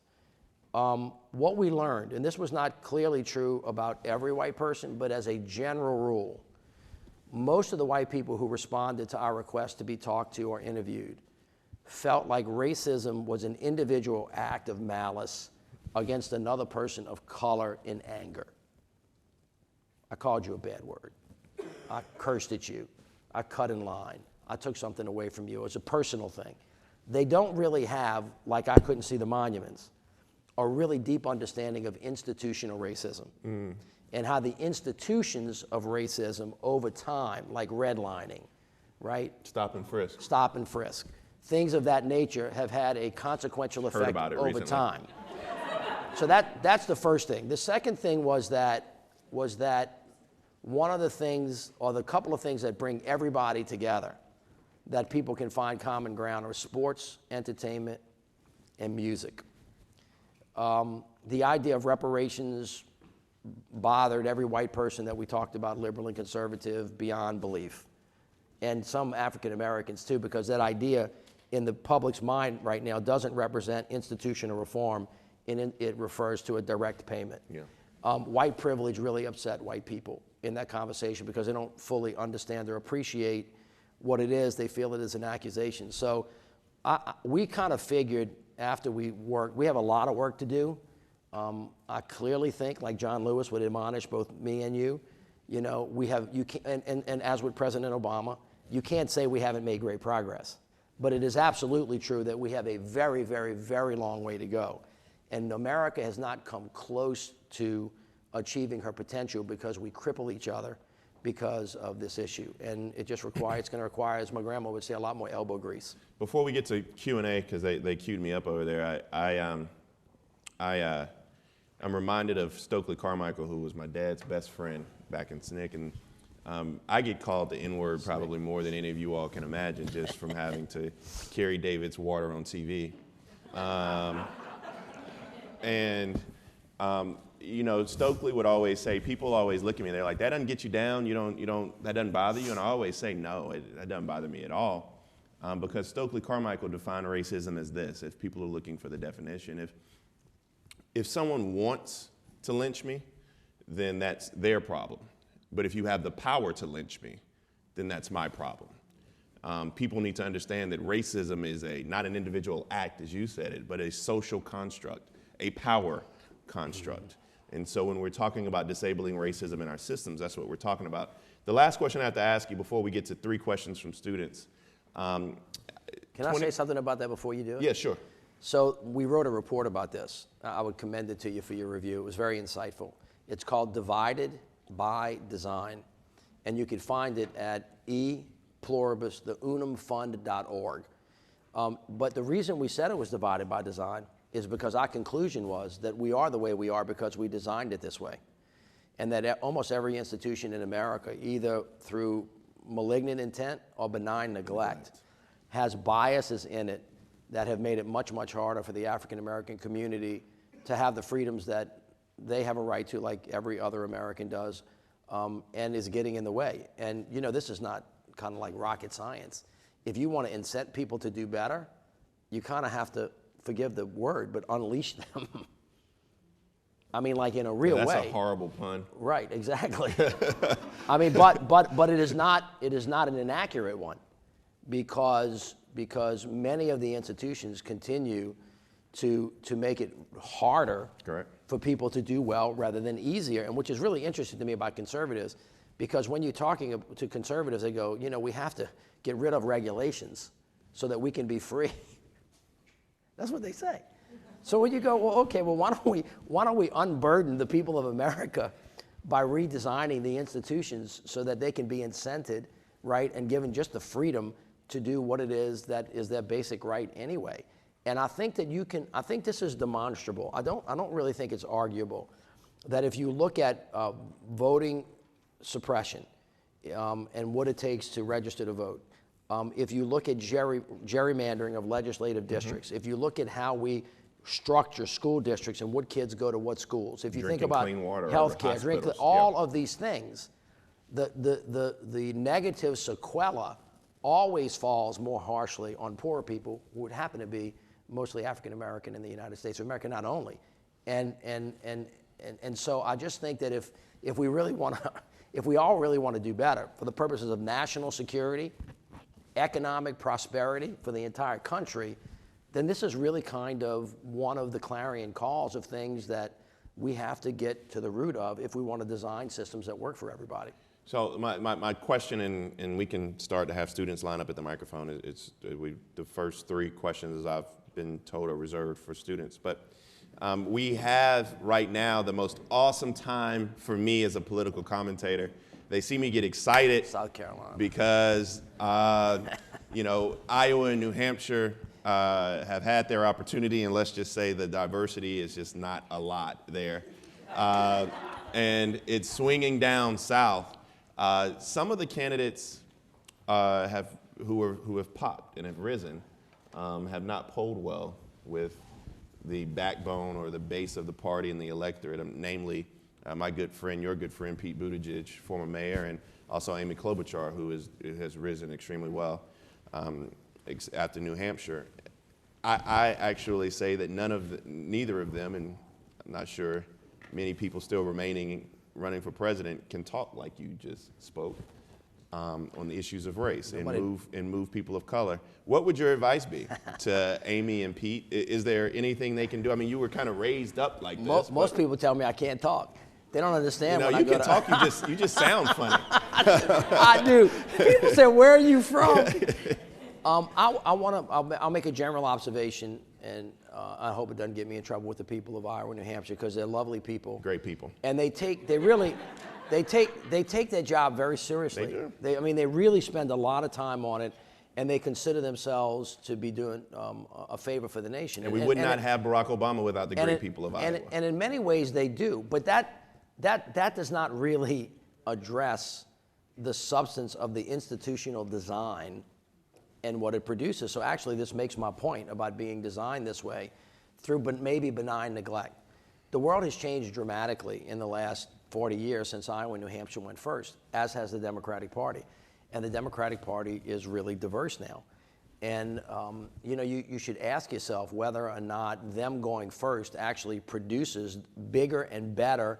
what we learned, and this was not clearly true about every white person, but as a general rule, most of the white people who responded to our request to be talked to or interviewed felt like racism was an individual act of malice against another person of color in anger. I called you a bad word. I cursed at you. I cut in line. I took something away from you. It's a personal thing. They don't really have, like I couldn't see the monuments, a really deep understanding of institutional racism and how the institutions of racism over time, like redlining, right? Stop and frisk. Stop and frisk. Things of that nature have had a consequential effect over time. So that's the first thing. The second thing was that was that one of the things, or the couple of things that bring everybody together, that people can find common ground, are sports, entertainment, and music. The idea of reparations bothered every white person that we talked about, liberal and conservative, beyond belief. And some African Americans too, because that idea in the public's mind right now doesn't represent institutional reform, and it refers to a direct payment. Yeah. White privilege really upset white people in that conversation because they don't fully understand or appreciate what it is. They feel it is an accusation. So we kind of figured after we worked, we have a lot of work to do. I clearly think, like John Lewis would admonish both me and you, we have, and as with President Obama, you can't say we haven't made great progress. But it is absolutely true that we have a very, very, very long way to go. And America has not come close to achieving her potential because we cripple each other because of this issue. And it just requires, it's going to require, as my grandma would say, a lot more elbow grease. Before we get to Q&A, because they queued me up over there, I'm reminded of Stokely Carmichael, who was my dad's best friend back in SNCC, and I get called the N-word probably more than any of you all can imagine, just from having to carry David's water on TV. Stokely would always say, people always look at me, they're like, that doesn't get you down, that doesn't bother you? And I always say, no, that doesn't bother me at all. Because Stokely Carmichael defined racism as this, if people are looking for the definition. If someone wants to lynch me, then that's their problem. But if you have the power to lynch me, then that's my problem. People need to understand that racism is not an individual act, as you said it, but a social construct, a power construct. And so when we're talking about disabling racism in our systems, that's what we're talking about. The last question I have to ask you before we get to 3 questions from students. Can I say something about that before you do it? Yeah, sure. So we wrote a report about this. I would commend it to you for your review. It was very insightful. It's called Divided by Design, and you can find it at theunumfund.org. But the reason we said it was divided by design is because our conclusion was that we are the way we are because we designed it this way. And that almost every institution in America, either through malignant intent or benign neglect, has biases in it that have made it much, much harder for the African American community to have the freedoms that they have a right to, like every other American does, and is getting in the way. And this is not kind of like rocket science. If you want to incent people to do better, you kind of have to, forgive the word, but unleash them. I mean, like in a real way. That's a horrible pun. Right, exactly. I mean, but it is not an inaccurate one, because many of the institutions continue to make it harder for people to do well rather than easier, and which is really interesting to me about conservatives, because when you're talking to conservatives, they go, we have to get rid of regulations so that we can be free. That's what they say. So when you go, well, okay, well, why don't we unburden the people of America by redesigning the institutions so that they can be incented, right, and given just the freedom to do what it is that is their basic right anyway. And I think that I think this is demonstrable. I don't really think it's arguable that if you look at voting suppression and what it takes to register to vote, if you look at gerrymandering of legislative districts, if you look at how we structure school districts and what kids go to what schools, if you think about health care, all of these things, the negative sequela always falls more harshly on poorer people who would happen to be mostly African American in the United States of America, not only. And so I just think that if we really want to, if we all really want to do better for the purposes of national security, economic prosperity for the entire country, then this is really kind of one of the clarion calls of things that we have to get to the root of if we want to design systems that work for everybody. So my question, and we can start to have students line up at the microphone. The first 3 questions, as I've been told, are reserved for students. But we have right now the most awesome time for me as a political commentator. They see me get excited. South Carolina. Because, Iowa and New Hampshire have had their opportunity, and let's just say the diversity is just not a lot there. and it's swinging down south. Some of the candidates who have popped and have risen have not polled well with the backbone or the base of the party and the electorate, namely my good friend, your good friend, Pete Buttigieg, former mayor, and also Amy Klobuchar, who has risen extremely well after New Hampshire. I actually say that neither of them, and I'm not sure many people still running for president, can talk like you just spoke on the issues of race and move people of color. What would your advice be to Amy and Pete? Is there anything they can do? I mean, you were kind of raised up like this. Most people tell me I can't talk. They don't understand. You know, you can talk. You just sound funny. I do. People say, "Where are you from?" I'll make a general observation, and I hope it doesn't get me in trouble with the people of Iowa and New Hampshire, because they're lovely people. Great people. And they take their job very seriously. They do. They really spend a lot of time on it, and they consider themselves to be doing a favor for the nation. And we would not have Barack Obama without the great people of Iowa. And in many ways they do, but that does not really address the substance of the institutional design and what it produces. So actually this makes my point about being designed this way through maybe benign neglect. The world has changed dramatically in the last 40 years since Iowa and New Hampshire went first, as has the Democratic Party. And the Democratic Party is really diverse now. And you should ask yourself whether or not them going first actually produces bigger and better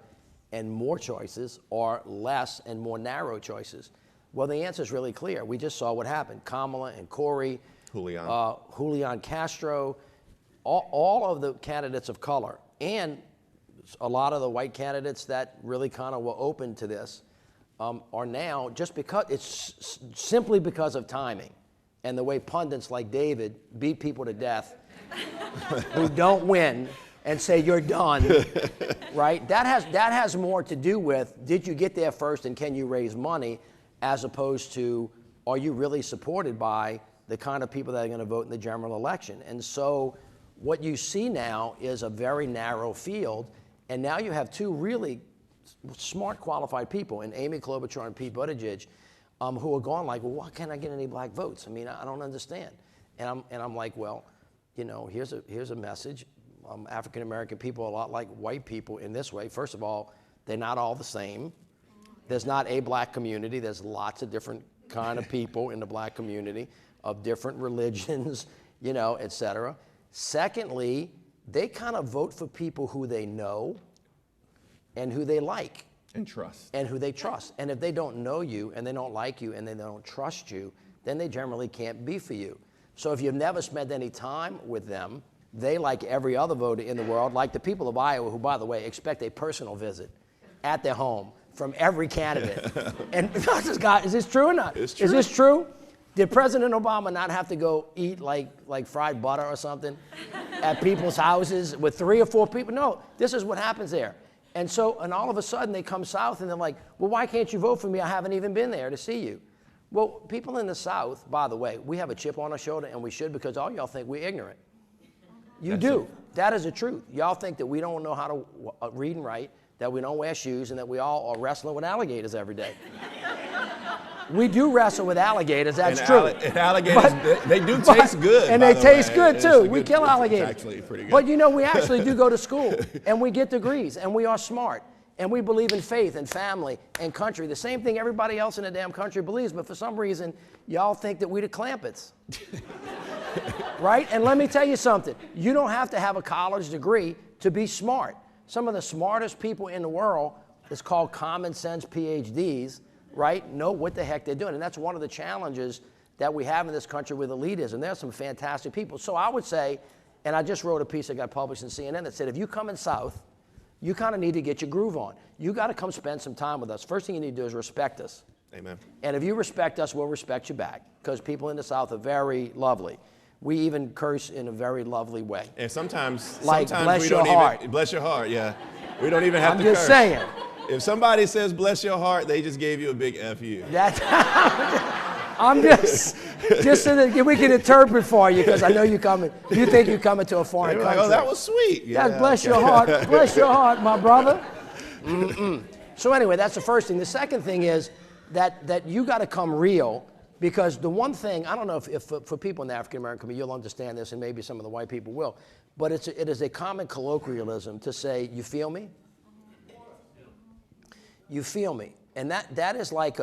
and more choices, or less and more narrow choices. Well, the answer is really clear. We just saw what happened. Kamala and Corey, Julian Castro, all of the candidates of color, and a lot of the white candidates that really kind of were open to this, are now, just because, it's simply because of timing and the way pundits like David beat people to death who don't win and say you're done, right? That has more to do with, did you get there first and can you raise money, as opposed to, are you really supported by the kind of people that are going to vote in the general election? And so what you see now is a very narrow field, and now you have two really smart, qualified people, and Amy Klobuchar and Pete Buttigieg, who are going like, well, why can't I get any black votes? I mean, I don't understand. And I'm like, well, here's a message. African-American people are a lot like white people in this way. First of all, they're not all the same. There's not a black community. There's lots of different kind of people in the black community of different religions, et cetera. Secondly, they kind of vote for people who they know and who they like. And trust. And who they trust. And if they don't know you and they don't like you and they don't trust you, then they generally can't be for you. So if you've never spent any time with them, they, like every other voter in the world, like the people of Iowa, who, by the way, expect a personal visit at their home from every candidate. And is this true or not? It's true. Is this true? Did President Obama not have to go eat like fried butter or something at people's houses with 3 or 4 people? No, this is what happens there. And all of a sudden they come south and they're like, well, why can't you vote for me? I haven't even been there to see you. Well, people in the South, by the way, we have a chip on our shoulder, and we should, because all y'all think we're ignorant. You do. That is the truth. Y'all think that we don't know how to read and write, that we don't wear shoes, and that we all are wrestling with alligators every day. We do wrestle with alligators, that's true. And alligators, they do taste good. And they taste good, too. We kill alligators. It's actually pretty good. But we actually do go to school, and we get degrees, and we are smart, and we believe in faith and family and country. The same thing everybody else in the damn country believes, but for some reason, y'all think that we the Clampetts. Right? And let me tell you something. You don't have to have a college degree to be smart. Some of the smartest people in the world, it's called common sense PhDs, right, know what the heck they're doing. And that's one of the challenges that we have in this country with elitism. There's some fantastic people. So I would say, and I just wrote a piece that got published in CNN that said, if you come in South, you kind of need to get your groove on. You got to come spend some time with us. First thing you need to do is respect us. Amen. And if you respect us, we'll respect you back, because people in the South are very lovely. We even curse in a very lovely way. And sometimes bless we your don't heart. even bless your heart. Yeah, we don't even have to curse. I'm just saying. If somebody says bless your heart, they just gave you a big F-U. I'm just so that we can interpret for you, because I know you think you're coming to a foreign country. Oh, that was sweet. Yeah, bless your heart. Bless your heart, my brother. So anyway, that's the first thing. The second thing is that you got to come real, because the one thing, I don't know if for people in the African American community, you'll understand this, and maybe some of the white people will, but it is a common colloquialism to say, you feel me? You feel me. And that is like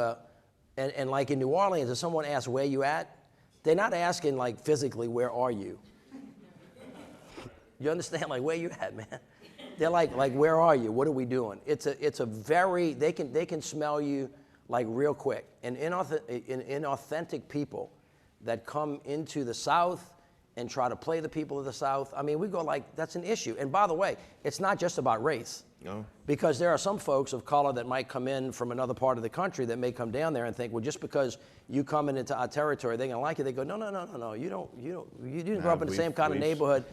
and like in New Orleans, if someone asks where you at, they're not asking like physically, where are you? You understand? Like, where you at, man? They're like, where are you? What are we doing? It's a very, they can smell you like real quick. And inauthentic people that come into the South and try to play the people of the South, I mean, we go like, that's an issue. And by the way, it's not just about race. No. Because there are some folks of color that might come in from another part of the country that may come down there and think, well, just because you coming into our territory, they're gonna like it. They go, no, you didn't grow up in the same kind of neighborhood.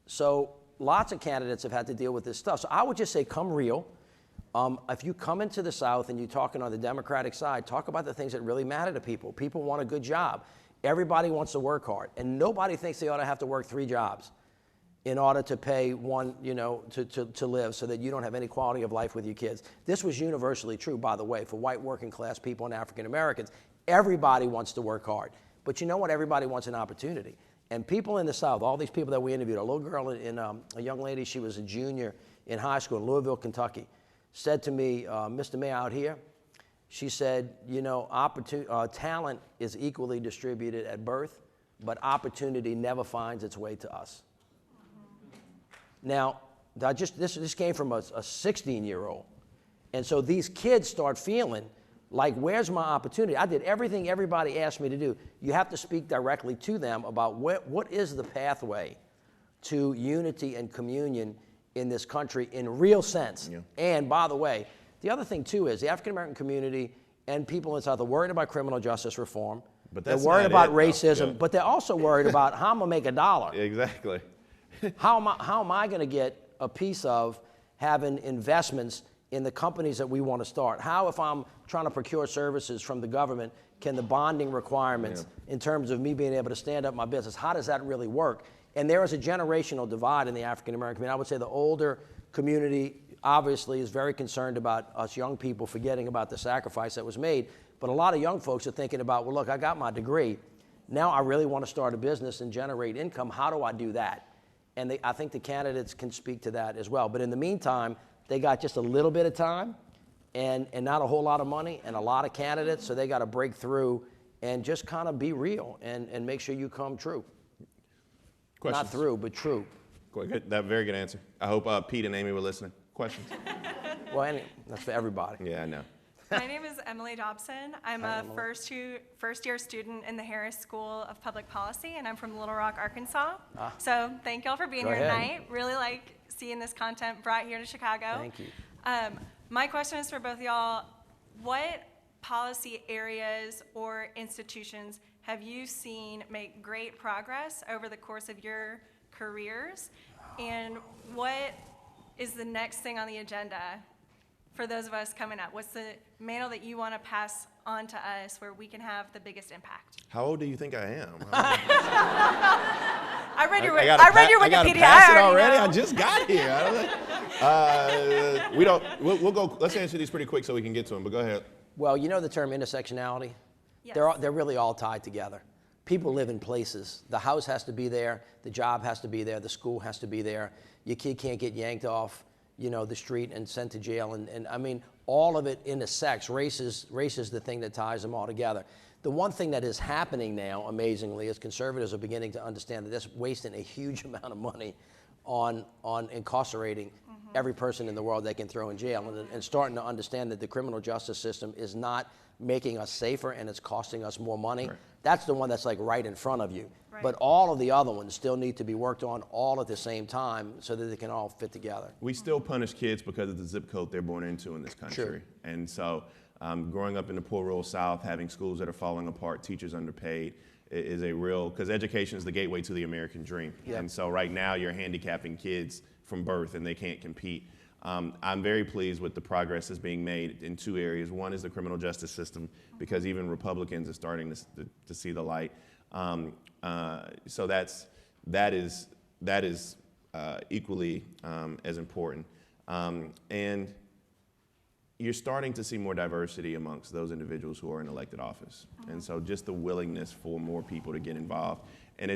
So lots of candidates have had to deal with this stuff. So I would just say, come real. If you come into the South and you're talking on the Democratic side, talk about the things that really matter to people. People want a good job. Everybody wants to work hard, and nobody thinks they ought to have to work 3 jobs in order to pay one, to live, so that you don't have any quality of life with your kids. This was universally true, by the way, for white working class people and African Americans. Everybody wants to work hard. But you know what? Everybody wants an opportunity. And people in the South, all these people that we interviewed, a little girl, a young lady, she was a junior in high school in Louisville, Kentucky, said to me, Mr. Mayor, out here, she said, talent is equally distributed at birth, but opportunity never finds its way to us. Now, this came from a 16-year-old. And so these kids start feeling like, where's my opportunity? I did everything everybody asked me to do. You have to speak directly to them about what is the pathway to unity and communion in this country in real sense. Yeah. And by the way, the other thing too is the African American community and people in the South are worried about criminal justice reform. But they're worried about racism, but they're also worried about how I'm gonna make $1. Exactly. How am I going to get a piece of having investments in the companies that we want to start? How, if I'm trying to procure services from the government, can the bonding requirements in terms of me being able to stand up my business, how does that really work? And there is a generational divide in the African American community. I would say the older community obviously is very concerned about us young people forgetting about the sacrifice that was made. But a lot of young folks are thinking about, well, look, I got my degree. Now I really want to start a business and generate income. How do I do that? And I think the candidates can speak to that as well. But in the meantime, they got just a little bit of time and not a whole lot of money and a lot of candidates, so they got to break through and just kind of be real and make sure you come true. Questions? Not through, but true. Good. That very good answer. I hope Pete and Amy were listening. Questions? Well, that's for everybody. Yeah, I know. My name is Emily Dobson. I'm a first-year student in the Harris School of Public Policy, and I'm from Little Rock, Arkansas. So thank y'all for being here tonight. Really like seeing this content brought here to Chicago. Thank you. My question is for both y'all. What policy areas or institutions have you seen make great progress over the course of your careers? And what is the next thing on the agenda for those of us coming up? What's the mantle that you want to pass on to us where we can have the biggest impact? How old do you think I am? I read your Wikipedia. I gotta pass it already. I just got here. We'll go. Let's answer these pretty quick so we can get to them. But go ahead. Well, you know the term intersectionality? Yes. They're really all tied together. People live in places. The house has to be there. The job has to be there. The school has to be there. Your kid can't get yanked off the street and sent to jail. And I mean, all of it intersects. Race is the thing that ties them all together. The one thing that is happening now, amazingly, is conservatives are beginning to understand that they're wasting a huge amount of money on incarcerating every person in the world they can throw in jail, and starting to understand that the criminal justice system is not making us safer and it's costing us more money. Right. That's the one that's like right in front of you. Right. But all of the other ones still need to be worked on all at the same time so that they can all fit together. We still punish kids because of the zip code they're born into in this country. Sure. And so growing up in the poor rural South, having schools that are falling apart, teachers underpaid, is a real, because education is the gateway to the American dream. Yep. And so right now you're handicapping kids from birth and they can't compete. I'm very pleased with the progress that's being made in 2 areas. One is the criminal justice system, because even Republicans are starting to see the light. So that is equally as important. And you're starting to see more diversity amongst those individuals who are in elected office. And so just the willingness for more people to get involved. And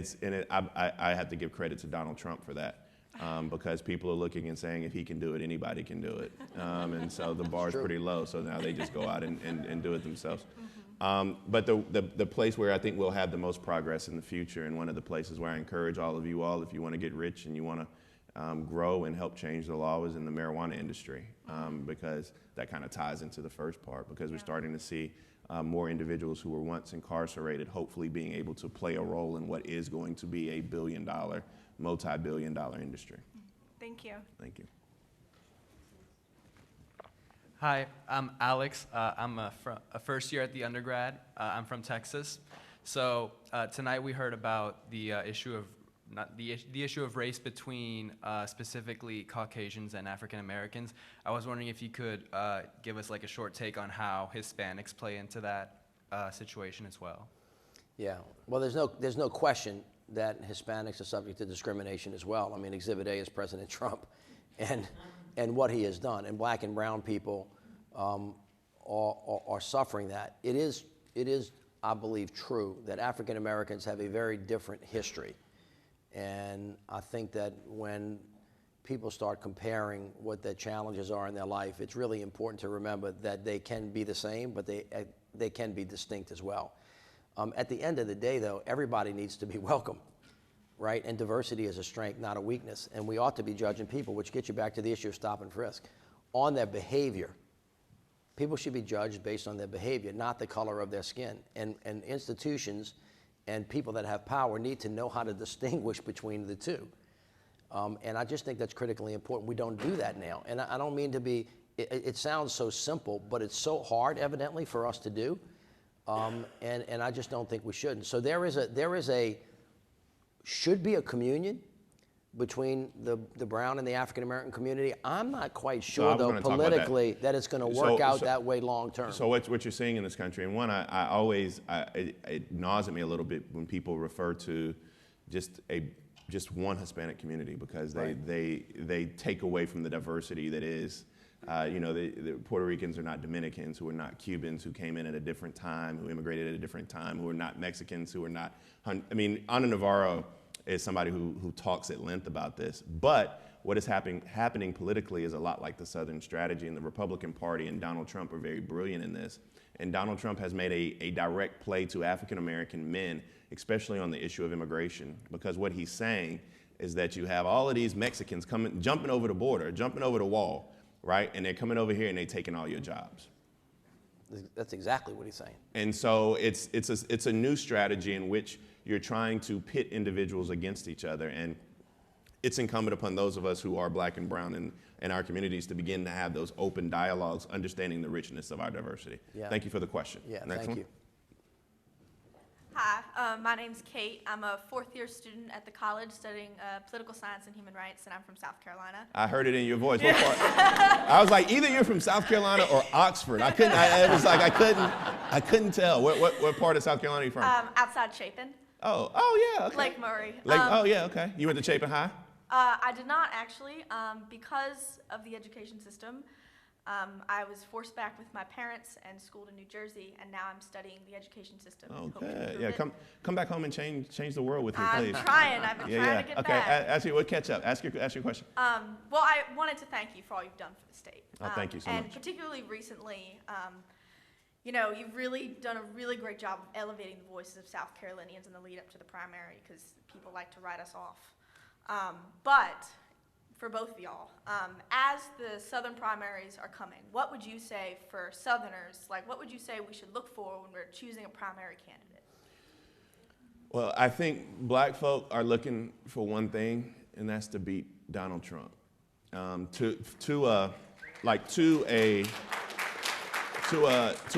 I have to give credit to Donald Trump for that. Because people are looking and saying, if he can do it, anybody can do it. And so the bar's pretty low, so now they just go out and do it themselves. But the place where I think we'll have the most progress in the future, and one of the places where I encourage all of you all, if you want to get rich and you want to grow and help change the law, is in the marijuana industry, because that kind of ties into the first part, because we're starting to see more individuals who were once incarcerated hopefully being able to play a role in what is going to be a billion-dollar, multi-billion-dollar industry. Thank you. Thank you. Hi, I'm Alex. I'm a first year at the undergrad. I'm from Texas. So tonight we heard about the issue of the issue of race between specifically Caucasians and African Americans. I was wondering if you could give us like a short take on how Hispanics play into that situation as well. Yeah, well, there's no question that Hispanics are subject to discrimination as well. I mean, Exhibit A is President Trump and what he has done. And black and brown people are suffering that. It is, I believe, true that African Americans have a very different history. And I think that when people start comparing what their challenges are in their life, it's really important to remember that they can be the same, but they can be distinct as well. At the end of the day, though, everybody needs to be welcome, right? And diversity is a strength, not a weakness. And we ought to be judging people, which gets you back to the issue of stop and frisk, on their behavior. People should be judged based on their behavior, not the color of their skin. And institutions and people that have power need to know how to distinguish between the two. And I just think that's critically important. We don't do that now. And I don't mean to be, it sounds so simple, but it's so hard, evidently, for us to do. And I just don't think we should. And so should be a communion between the brown and the African American community. I'm not quite sure, though, politically, that it's going to work out that way long term. So what you're seeing in this country, and one, it gnaws at me a little bit when people refer to just one Hispanic community, because they take away from the diversity that is. The Puerto Ricans are not Dominicans, who are not Cubans, who came in at a different time, who immigrated at a different time, who are not Mexicans, who are not, Ana Navarro is somebody who talks at length about this. But what is happening politically is a lot like the Southern strategy, and the Republican Party and Donald Trump are very brilliant in this. And Donald Trump has made a direct play to African American men, especially on the issue of immigration, because what he's saying is that you have all of these Mexicans jumping over the border, jumping over the wall, right? And they're coming over here and they're taking all your jobs. That's exactly what he's saying. And so it's a new strategy in which you're trying to pit individuals against each other. And it's incumbent upon those of us who are black and brown in our communities to begin to have those open dialogues, understanding the richness of our diversity. Yeah. Thank you for the question. Yeah, Next thank one. you. Hi, my name's Kate. I'm a fourth-year student at the college studying political science and human rights, and I'm from South Carolina. I heard it in your voice. What part? I was like, either you're from South Carolina or Oxford. I couldn't tell. What part of South Carolina are you from? Outside Chapin. Oh yeah, okay. Lake Murray. Oh yeah, okay. You went to Chapin High? I did not actually, because of the education system. I was forced back with my parents and schooled in New Jersey, and now I'm studying the education system. Okay, yeah, come back home and change the world with me, please. I'm trying. I've been trying to get back. Okay, we'll catch up. Ask your question. Well, I wanted to thank you for all you've done for the state. Thank you so much. And particularly recently, you've really done a really great job of elevating the voices of South Carolinians in the lead up to the primary, because people like to write us off. But for both of y'all, as the Southern primaries are coming, what would you say for Southerners? Like, what would you say we should look for when we're choosing a primary candidate? Well, I think black folk are looking for one thing, and that's to beat Donald Trump. To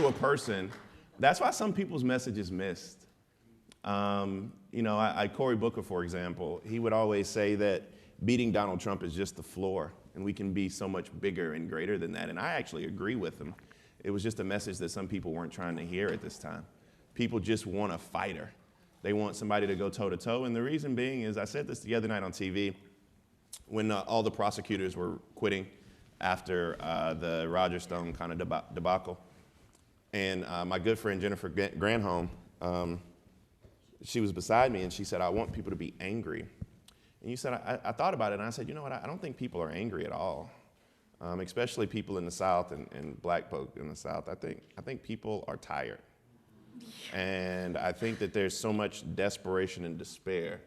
a person, that's why some people's message is missed. Cory Booker, for example, he would always say that beating Donald Trump is just the floor, and we can be so much bigger and greater than that. And I actually agree with him. It was just a message that some people weren't trying to hear at this time. People just want a fighter. They want somebody to go toe-to-toe. And the reason being is, I said this the other night on TV, when all the prosecutors were quitting after the Roger Stone kind of debacle. And my good friend Jennifer Granholm, she was beside me and she said, I want people to be angry. And you said, I thought about it and I said, you know what, I don't think people are angry at all, especially people in the South and black folk in the South. I think people are tired. And I think that there's so much desperation and despair.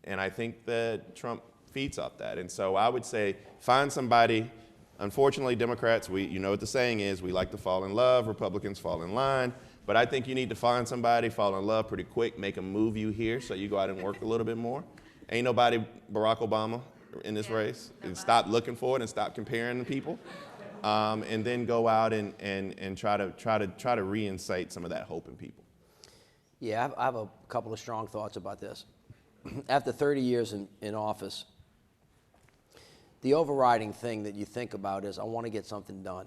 And I think that Trump feeds off that. And so I would say, find somebody. Unfortunately, Democrats, you know what the saying is, we like to fall in love, Republicans fall in line. But I think you need to find somebody, fall in love pretty quick, make them move you here so you go out and work a little bit more. Ain't nobody Barack Obama in this race. And stop looking for it and stop comparing the people. And then go out and try to reincite some of that hope in people. Yeah, I have a couple of strong thoughts about this. After 30 years in office, the overriding thing that you think about is, I want to get something done.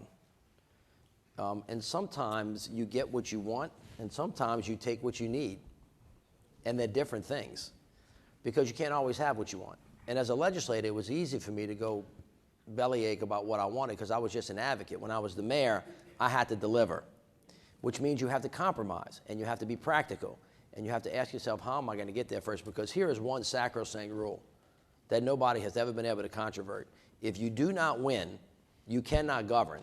And sometimes you get what you want, and sometimes you take what you need. And they're different things, because you can't always have what you want. And as a legislator, it was easy for me to go bellyache about what I wanted, because I was just an advocate. When I was the mayor, I had to deliver, which means you have to compromise, and you have to be practical, and you have to ask yourself, how am I going to get there first? Because here is one sacrosanct rule that nobody has ever been able to controvert. If you do not win, you cannot govern.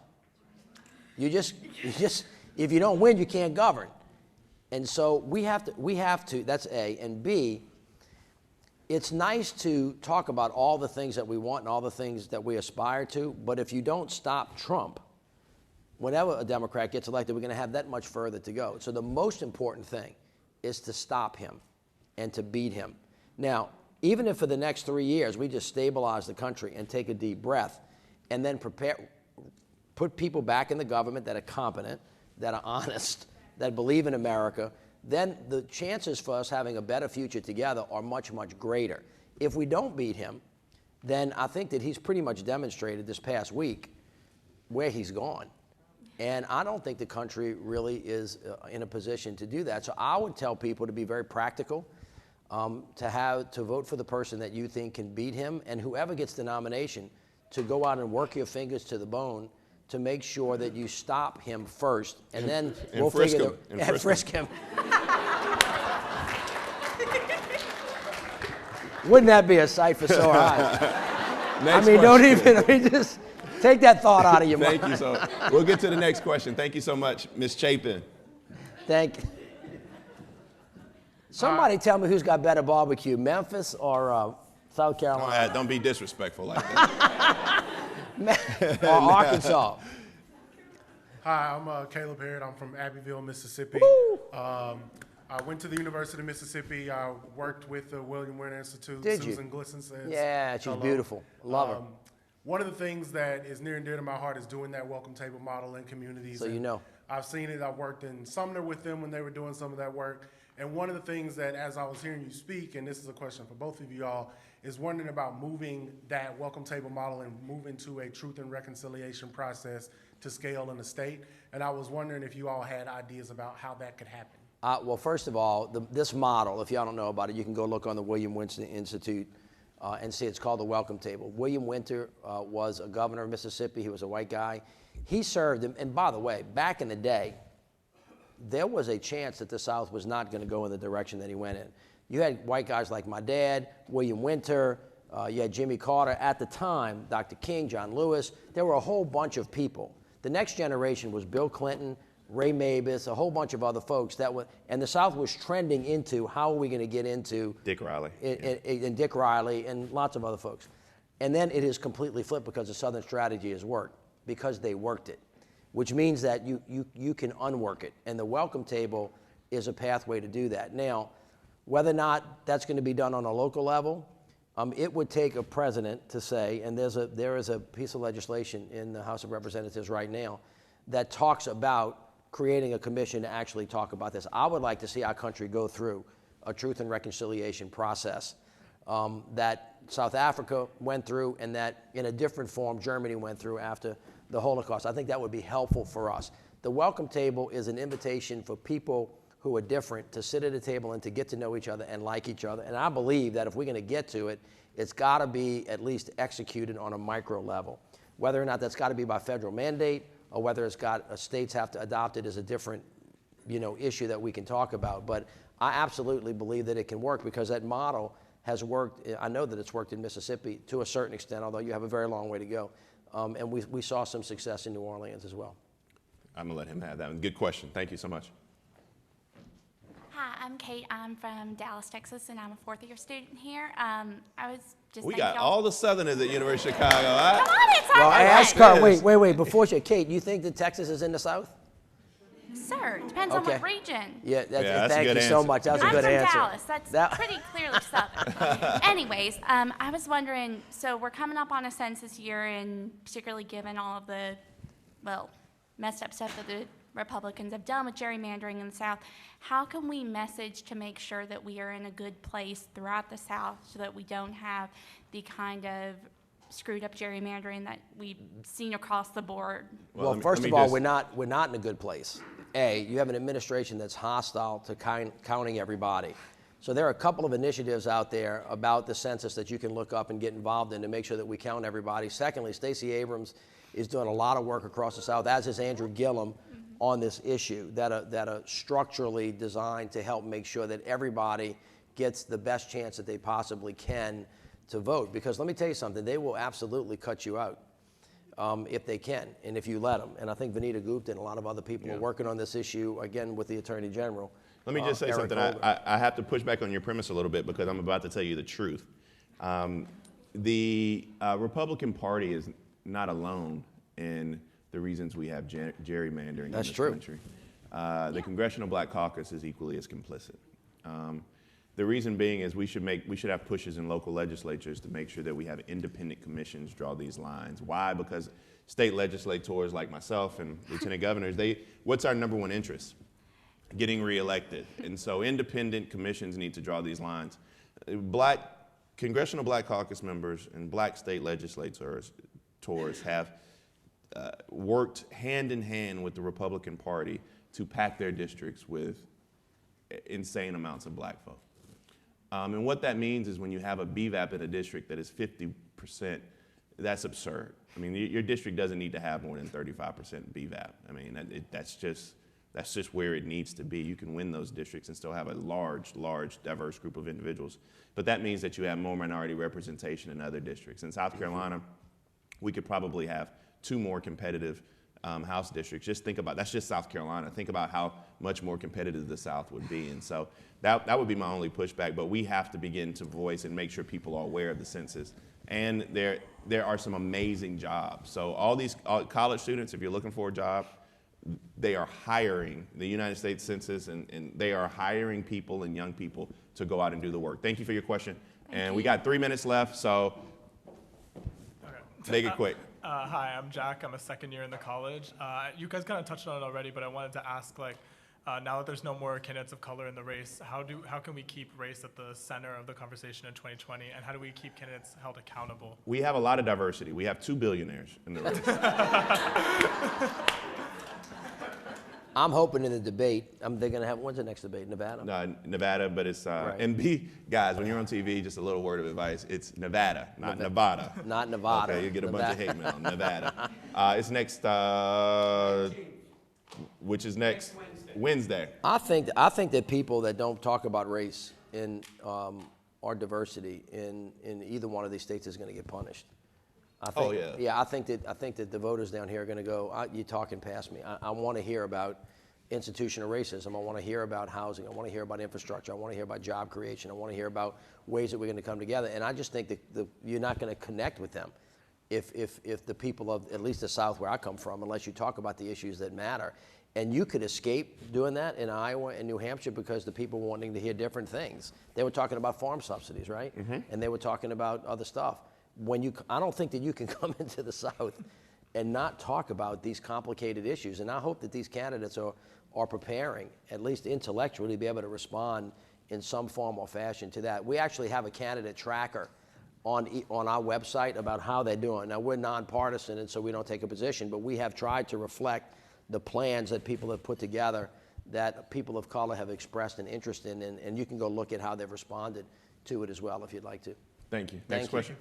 If you don't win, you can't govern. And so we have to, that's A. And B, it's nice to talk about all the things that we want and all the things that we aspire to, but if you don't stop Trump, whenever a Democrat gets elected, we're going to have that much further to go. So the most important thing is to stop him and to beat him. Now, even if for the next 3 years we just stabilize the country and take a deep breath and then put people back in the government that are competent, that are honest, that believe in America, then the chances for us having a better future together are much, much greater. If we don't beat him, then I think that he's pretty much demonstrated this past week where he's gone. And I don't think the country really is in a position to do that. So I would tell people to be very practical, to vote for the person that you think can beat him, and whoever gets the nomination, to go out and work your fingers to the bone to make sure that you stop him first, and then we'll figure and frisk him. Wouldn't that be a sight for sore eyes? Next Don't question. even, just take that thought out of your mind. Thank you. So we'll get to the next question. Thank you so much, Ms. Chapin. Thank you. Somebody tell me who's got better barbecue, Memphis or South Carolina? Don't be disrespectful like that. Or Arkansas? Hi, I'm Caleb Harrod. I'm from Abbeville, Mississippi. I went to the University of Mississippi. I worked with the William Winter Institute. Did you? Susan Glisson says Yeah, she's hello. beautiful. Love her. One of the things that is near and dear to my heart is doing that welcome table model in communities. So you know. I've seen it. I've worked in Sumner with them when they were doing some of that work. And one of the things that, as I was hearing you speak, and this is a question for both of you all, is wondering about moving that welcome table model and moving to a truth and reconciliation process to scale in the state. And I was wondering if you all had ideas about how that could happen. Well, first of all, this model, if y'all don't know about it, you can go look on the William Winter Institute and see it's called the Welcome Table. William Winter was a governor of Mississippi. He was a white guy. He served, and by the way, back in the day, there was a chance that the South was not going to go in the direction that he went in. You had white guys like my dad, William Winter, you had Jimmy Carter. At the time, Dr. King, John Lewis, there were a whole bunch of people. The next generation was Bill Clinton, Ray Mabus, a whole bunch of other folks that were, and the South was trending into how are we going to get into Dick Riley. And Dick Riley and lots of other folks. And then it is completely flipped because the Southern strategy has worked, because they worked it, which means that you can unwork it. And the welcome table is a pathway to do that. Now, whether or not that's going to be done on a local level, it would take a president to say, and there is a piece of legislation in the House of Representatives right now that talks about creating a commission to actually talk about this. I would like to see our country go through a truth and reconciliation process that South Africa went through, and that in a different form Germany went through after the Holocaust. I think that would be helpful for us. The welcome table is an invitation for people who are different to sit at a table and to get to know each other and like each other. And I believe that if we're going to get to it, it's got to be at least executed on a micro level. Whether or not that's got to be by federal mandate or whether states have to adopt it is a different, issue that we can talk about. But I absolutely believe that it can work because that model has worked. I know that it's worked in Mississippi to a certain extent, although you have a very long way to go. And we saw some success in New Orleans as well. I'm going to let him have that one. Good question. Thank you so much. Hi, I'm Kate. I'm from Dallas, Texas, and I'm a fourth-year student here. I was just We thinking got all the Southerners at University of Chicago. Come on, it's our Well, birthday. ask her. Wait. Before Kate, you think that Texas is in the South? Sir, depends on Okay. what region. Yeah, that's a thank good you so answer. much. That's a I'm good from answer. Dallas. That's pretty clearly Southern. Anyways, I was wondering, so we're coming up on a census year, and particularly given all of the, messed up stuff that the Republicans have done with gerrymandering in the South, how can we message to make sure that we are in a good place throughout the South so that we don't have the kind of screwed up gerrymandering that we've seen across the board? Well, first of all, we're not in a good place. You have an administration that's hostile to counting everybody. So there are a couple of initiatives out there about the census that you can look up and get involved in to make sure that we count everybody. Secondly, Stacey Abrams is doing a lot of work across the South, as is Andrew Gillum, on this issue that are structurally designed to help make sure that everybody gets the best chance that they possibly can to vote. Because let me tell you something, they will absolutely cut you out if they can and if you let them. And I think Vanita Gupta and a lot of other people are working on this issue, again, with the Attorney General. Let me just say Eric something. I have to push back on your premise a little bit because I'm about to tell you the truth. The Republican Party is not alone in the reasons we have gerrymandering in this country. The Congressional Black Caucus is equally as complicit. The reason being is we should have pushes in local legislatures to make sure that we have independent commissions draw these lines. Why? Because state legislators like myself and lieutenant governors, what's our number one interest? Getting reelected. And so independent commissions need to draw these lines. Congressional Black Caucus members and black state legislators have worked hand in hand with the Republican Party to pack their districts with insane amounts of black folk. And what that means is when you have a BVAP in a district that is 50%, that's absurd. I mean, your district doesn't need to have more than 35% BVAP. I mean, that's just where it needs to be. You can win those districts and still have a large, diverse group of individuals. But that means that you have more minority representation in other districts. In South Carolina, we could probably have 2 more competitive House districts. Just think about, that's just South Carolina. Think about how much more competitive the South would be. And so that would be my only pushback, but we have to begin to voice and make sure people are aware of the census. And there are some amazing jobs. So all college students, if you're looking for a job, they are hiring the United States Census and they are hiring people and young people to go out and do the work. Thank you for your question. We got 3 minutes left, so make it quick. Hi, I'm Jack. I'm a second year in the college. You guys kind of touched on it already, but I wanted to ask, now that there's no more candidates of color in the race, how can we keep race at the center of the conversation in 2020, and how do we keep candidates held accountable? We have a lot of diversity. We have 2 billionaires in the race. I'm hoping in the debate, they're going to have, when's the next debate, Nevada? No, Nevada, but it's, Right. and guys, when you're on TV, just a little word of advice, it's Nevada, not Nevada. Not Nevada. Okay, you get a bunch of hate mail, Nevada. It's next, which is next Wednesday. I think that people that don't talk about race in or diversity in either one of these states is going to get punished. I think that the voters down here are going to go, you're talking past me. I want to hear about institutional racism. I want to hear about housing. I want to hear about infrastructure. I want to hear about job creation. I want to hear about ways that we're going to come together. And I just think that you're not going to connect with them if the people of at least the South where I come from, unless you talk about the issues that matter. And you could escape doing that in Iowa and New Hampshire because the people were wanting to hear different things. They were talking about farm subsidies, right? Mm-hmm. And they were talking about other stuff. I don't think that you can come into the South and not talk about these complicated issues. And I hope that these candidates are preparing, at least intellectually, to be able to respond in some form or fashion to that. We actually have a candidate tracker on our website about how they're doing. Now, we're nonpartisan, and so we don't take a position, but we have tried to reflect the plans that people have put together that people of color have expressed an interest in, and you can go look at how they've responded to it as well if you'd like to. Thank you. Next question.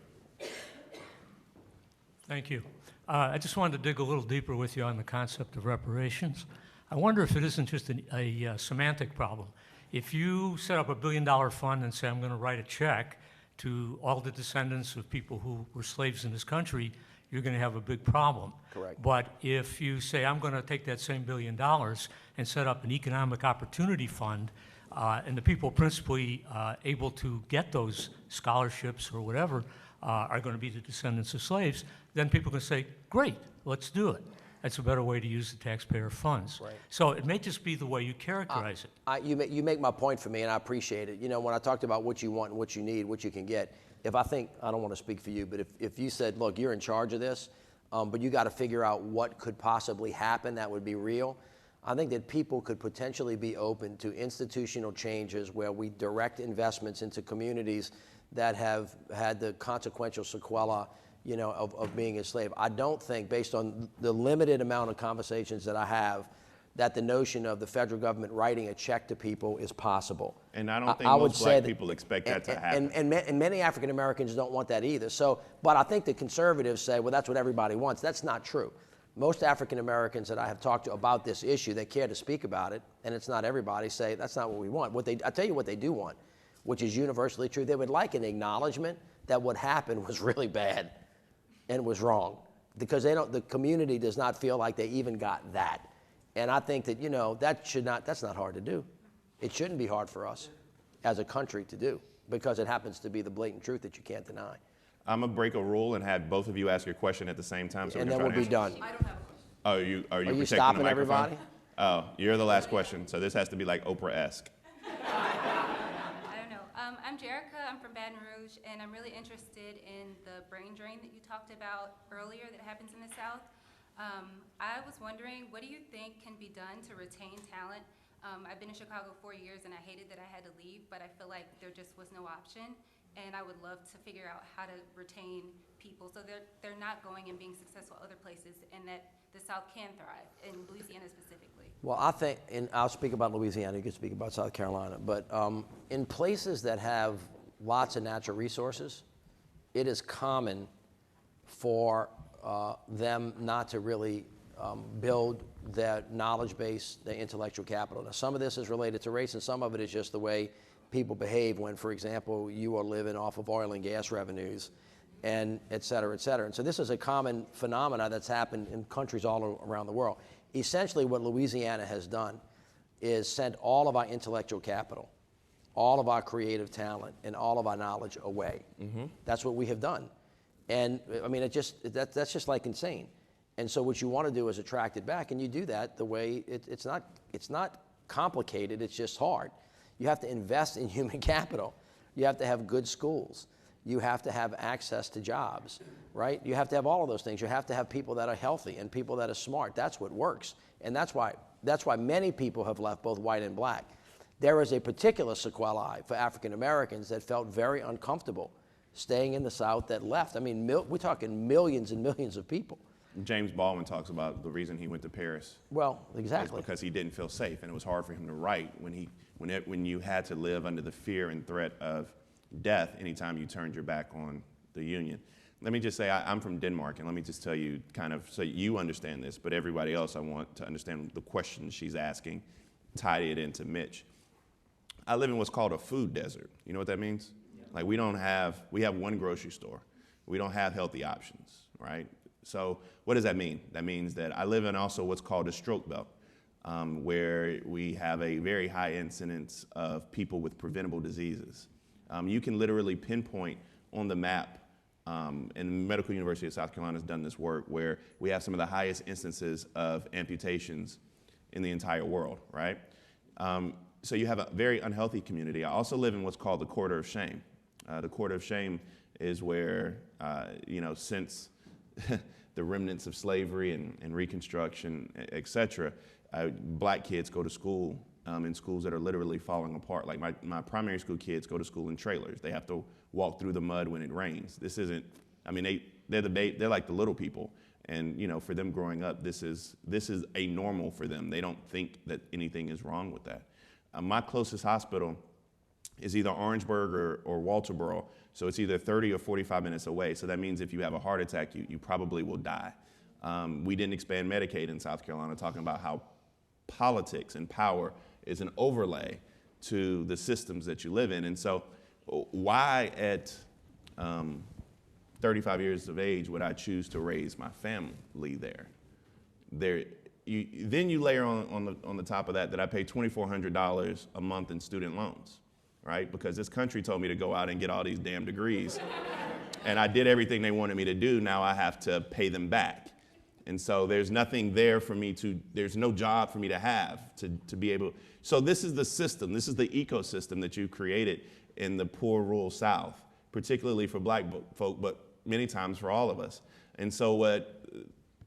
Thank you. I just wanted to dig a little deeper with you on the concept of reparations. I wonder if it isn't just a semantic problem. If you set up $1 billion fund and say, I'm going to write a check to all the descendants of people who were slaves in this country, you're going to have a big problem. Correct. But if you say, I'm going to take that same $1 billion and set up an economic opportunity fund, and the people principally able to get those scholarships or whatever are going to be the descendants of slaves, then people can say, great, let's do it. That's a better way to use the taxpayer funds. Right. So it may just be the way you characterize it. You make my point for me, and I appreciate it. You know, when I talked about what you want and what you need, what you can get, if I think, I don't want to speak for you, but if you said, look, you're in charge of this, but you got to figure out what could possibly happen that would be real, I think that people could potentially be open to institutional changes where we direct investments into communities that have had the consequential sequela, you know, of being enslaved. I don't think, based on the limited amount of conversations that I have, that the notion of the federal government writing a check to people is possible. And I don't think I would most say black that- people expect that to happen. And many African Americans don't want that either. So, but I think the conservatives say, well, that's what everybody wants. That's not true. Most African Americans that I have talked to about this issue that care to speak about it, and it's not everybody, say that's not what we want. I tell you what they do want, which is universally true. They would like an acknowledgement that what happened was really bad and was wrong, because the community does not feel like they even got that. And I think that, you know, that's not hard to do. It shouldn't be hard for us as a country to do, because it happens to be the blatant truth that you can't deny. I'm gonna break a rule and have both of you ask your question at the same time, so And we then can we'll be try to answer. done. I don't have a question. Oh, are you Are you protecting stopping the microphone? everybody? Oh, you're the last question, so this has to be like Oprah-esque. I don't know. I'm Jerica. I'm from Baton Rouge, and I'm really interested in the brain drain that you talked about earlier that happens in the South. I was wondering, what do you think can be done to retain talent? I've been in Chicago 4 years, and I hated that I had to leave, but I feel like there just was no option, and I would love to figure out how to retain people so they're not going and being successful other places, and that the South can thrive, in Louisiana specifically. Well, I think, and I'll speak about Louisiana, you can speak about South Carolina, but in places that have lots of natural resources, it is common for them not to really build their knowledge base, their intellectual capital. Now, some of this is related to race, and some of it is just the way people behave when, for example, you are living off of oil and gas revenues, and et cetera, et cetera. And so this is a common phenomena that's happened in countries all around the world. Essentially, what Louisiana has done is sent all of our intellectual capital, all of our creative talent, and all of our knowledge away. Mm-hmm. That's what we have done. And I mean, that's just like insane. And so what you want to do is attract it back, and you do that the way it's not complicated, it's just hard. You have to invest in human capital. You have to have good schools. You have to have access to jobs, right? You have to have all of those things. You have to have people that are healthy and people that are smart. That's what works. And that's why many people have left, both white and black. There is a particular sequelae for African Americans that felt very uncomfortable staying in the South that left. I mean, we're talking millions and millions of people. James Baldwin talks about the reason he went to Paris. Well, exactly. Is because he didn't feel safe, and it was hard for him to write when you had to live under the fear and threat of death anytime you turned your back on the Union. Let me just say, I'm from Denmark, and let me just tell you, kind of, so you understand this, but everybody else, I want to understand the question she's asking, tie it into Mitch. I live in what's called a food desert. You know what that means? Yeah. Like we have one grocery store. We don't have healthy options, right? So what does that mean? That means that I live in also what's called a stroke belt, where we have a very high incidence of people with preventable diseases. You can literally pinpoint on the map, and the Medical University of South Carolina has done this work, where we have some of the highest instances of amputations in the entire world, right? So you have a very unhealthy community. I also live in what's called the Quarter of Shame. The Quarter of Shame is where, since the remnants of slavery and Reconstruction, et cetera, black kids go to school in schools that are literally falling apart. Like my primary school kids go to school in trailers. They have to walk through the mud when it rains. This isn't, I mean, they're like the little people. And, for them growing up, this is a normal for them. They don't think that anything is wrong with that. My closest hospital is either Orangeburg or Walterboro. So it's either 30 or 45 minutes away. So that means if you have a heart attack, you probably will die. We didn't expand Medicaid in South Carolina, talking about how politics and power is an overlay to the systems that you live in. And so why at 35 years of age would I choose to raise my family there? Then you layer on the top of that I pay $2,400 a month in student loans, right? Because this country told me to go out and get all these damn degrees. And I did everything they wanted me to do. Now I have to pay them back. And so there's nothing there for me there's no job for me to have to be able. So this is the system, this is the ecosystem that you created in the poor rural South, particularly for black folk, but many times for all of us. And so what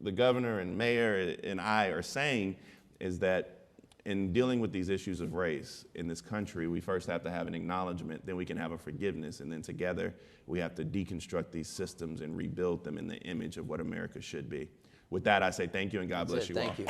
the governor and mayor and I are saying is that in dealing with these issues of race in this country, we first have to have an acknowledgement, then we can have a forgiveness, and then together we have to deconstruct these systems and rebuild them in the image of what America should be. With that, I say thank you and God bless you all. Thank you.